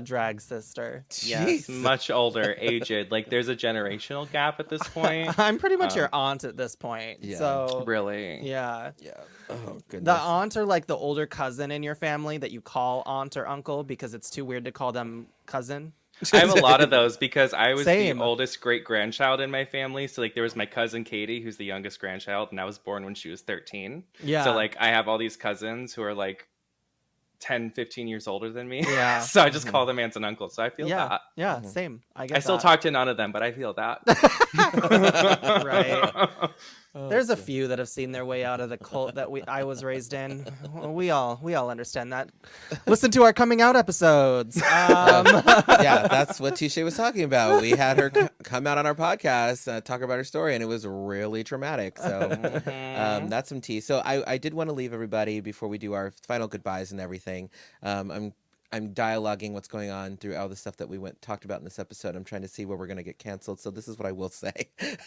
drag sister. Yes, much older, aged. Like there's a generational gap at this point. I'm pretty much your aunt at this point. Yeah. So Really? yeah. Yeah. Oh goodness. The aunt or like the older cousin in your family that you call aunt or uncle because it's too weird to call them cousin. I have a lot of those because I was Same. the oldest great grandchild in my family. So like there was my cousin Katie, who's the youngest grandchild, and I was born when she was 13. Yeah. So like I have all these cousins who are like 10, 15 years older than me. Yeah. So I just call them aunts and uncles. So I feel Yeah. that. Yeah. Same. I guess I still talk to none of them, but I feel that. Right. There's a few that have seen their way out of the cult that I was raised in. We all understand that. Listen to our coming out episodes. Yeah, that's what Touche was talking about. We had her come out on our podcast, talk about her story, and it was really traumatic. So that's some tea. So I did want to leave everybody before we do our final goodbyes and everything. I'm dialoguing what's going on through all the stuff that we talked about in this episode. I'm trying to see where we're going to get canceled. So this is what I will say.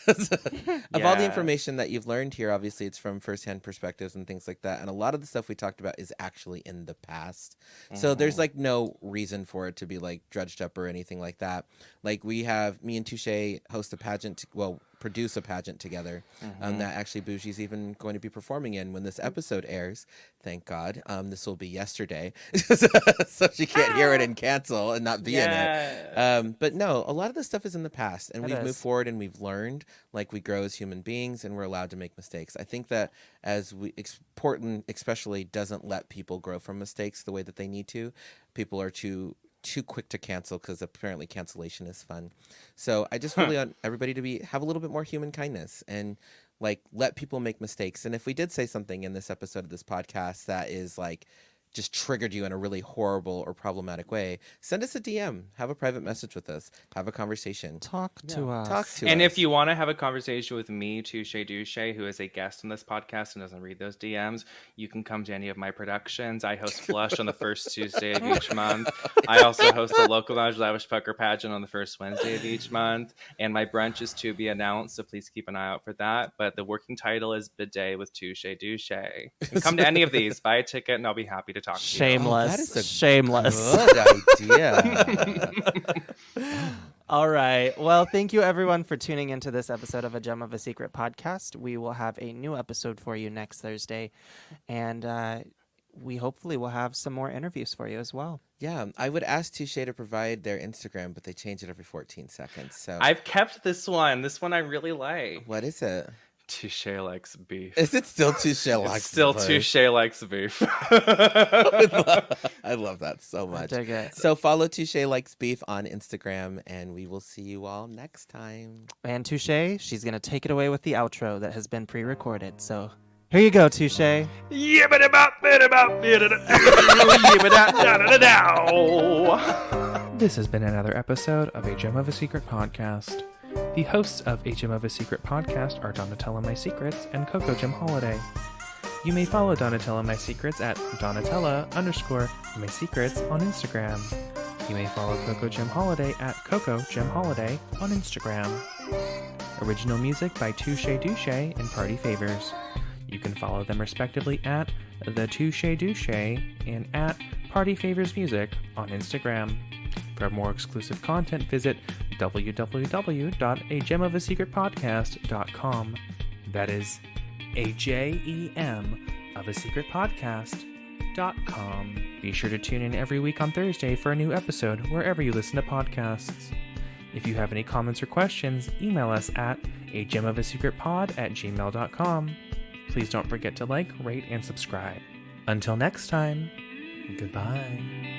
Of all the information that you've learned here, obviously it's from firsthand perspectives and things like that. And a lot of the stuff we talked about is actually in the past. So there's like no reason for it to be like dredged up or anything like that. Like me and Touche host a pageant, produce a pageant together that actually Boujee's even going to be performing in when this episode airs. Thank God. This will be yesterday. So she can't hear it and cancel and not be in it. But no, a lot of this stuff is in the past, and we've moved forward and we've learned, like we grow as human beings and we're allowed to make mistakes. I think that as Portland especially doesn't let people grow from mistakes the way that they need to. People are too quick to cancel because apparently cancellation is fun. So I just really want everybody to have a little bit more human kindness and like let people make mistakes. And if we did say something in this episode of this podcast that is like just triggered you in a really horrible or problematic way, send us a DM, have a private message with us, have a conversation. Talk to us. Talk to And us. if you want to have a conversation with me, Touche, who is a guest on this podcast and doesn't read those DMs, you can come to any of my productions. I host Flush on the first Tuesday of each month. I also host a local Lounge Lavish Pucker pageant on the first Wednesday of each month. And my brunch is to be announced, so please keep an eye out for that. But the working title is Bidet with Touche. Come to any of these, buy a ticket, and I'll be happy to talk to you. Shameless. that is a Shameless. Good idea. All right. Well, thank you everyone for tuning into this episode of A Gem of a Secret podcast. We will have a new episode for you next Thursday. And we hopefully will have some more interviews for you as well. Yeah, I would ask Touche to provide their Instagram, but they change it every 14 seconds. So I've kept this one. This one I really like. what is it? Touche likes beef. Is it still Touche likes It's still beef? Touche likes beef. I love that so much. dig it. So follow Touche Likes Beef on Instagram, and we will see you all next time. And Touche, she's going to take it away with the outro that has been pre-recorded. So here you go, Touche. This has been another episode of A Gem of a Secret podcast. The hosts of A Gem of a Secret podcast are Donatella My Secrets and Coco Gem Holiday. You may follow Donatella My Secrets at Donatella_My Secrets on Instagram. You may follow Coco Gem Holiday at Coco Gem Holiday on Instagram. Original music by Touche and Party Favors. You can follow them respectively at The Touche and at Party Favors Music on Instagram. For more exclusive content, visit www.agemofasecretpodcast.com. That is AJEM of a secret podcast.com. Be sure to tune in every week on Thursday for a new episode wherever you listen to podcasts. If you have any comments or questions, email us at agemofasecretpod@gmail.com. Please don't forget to like, rate, and subscribe. Until next time, goodbye.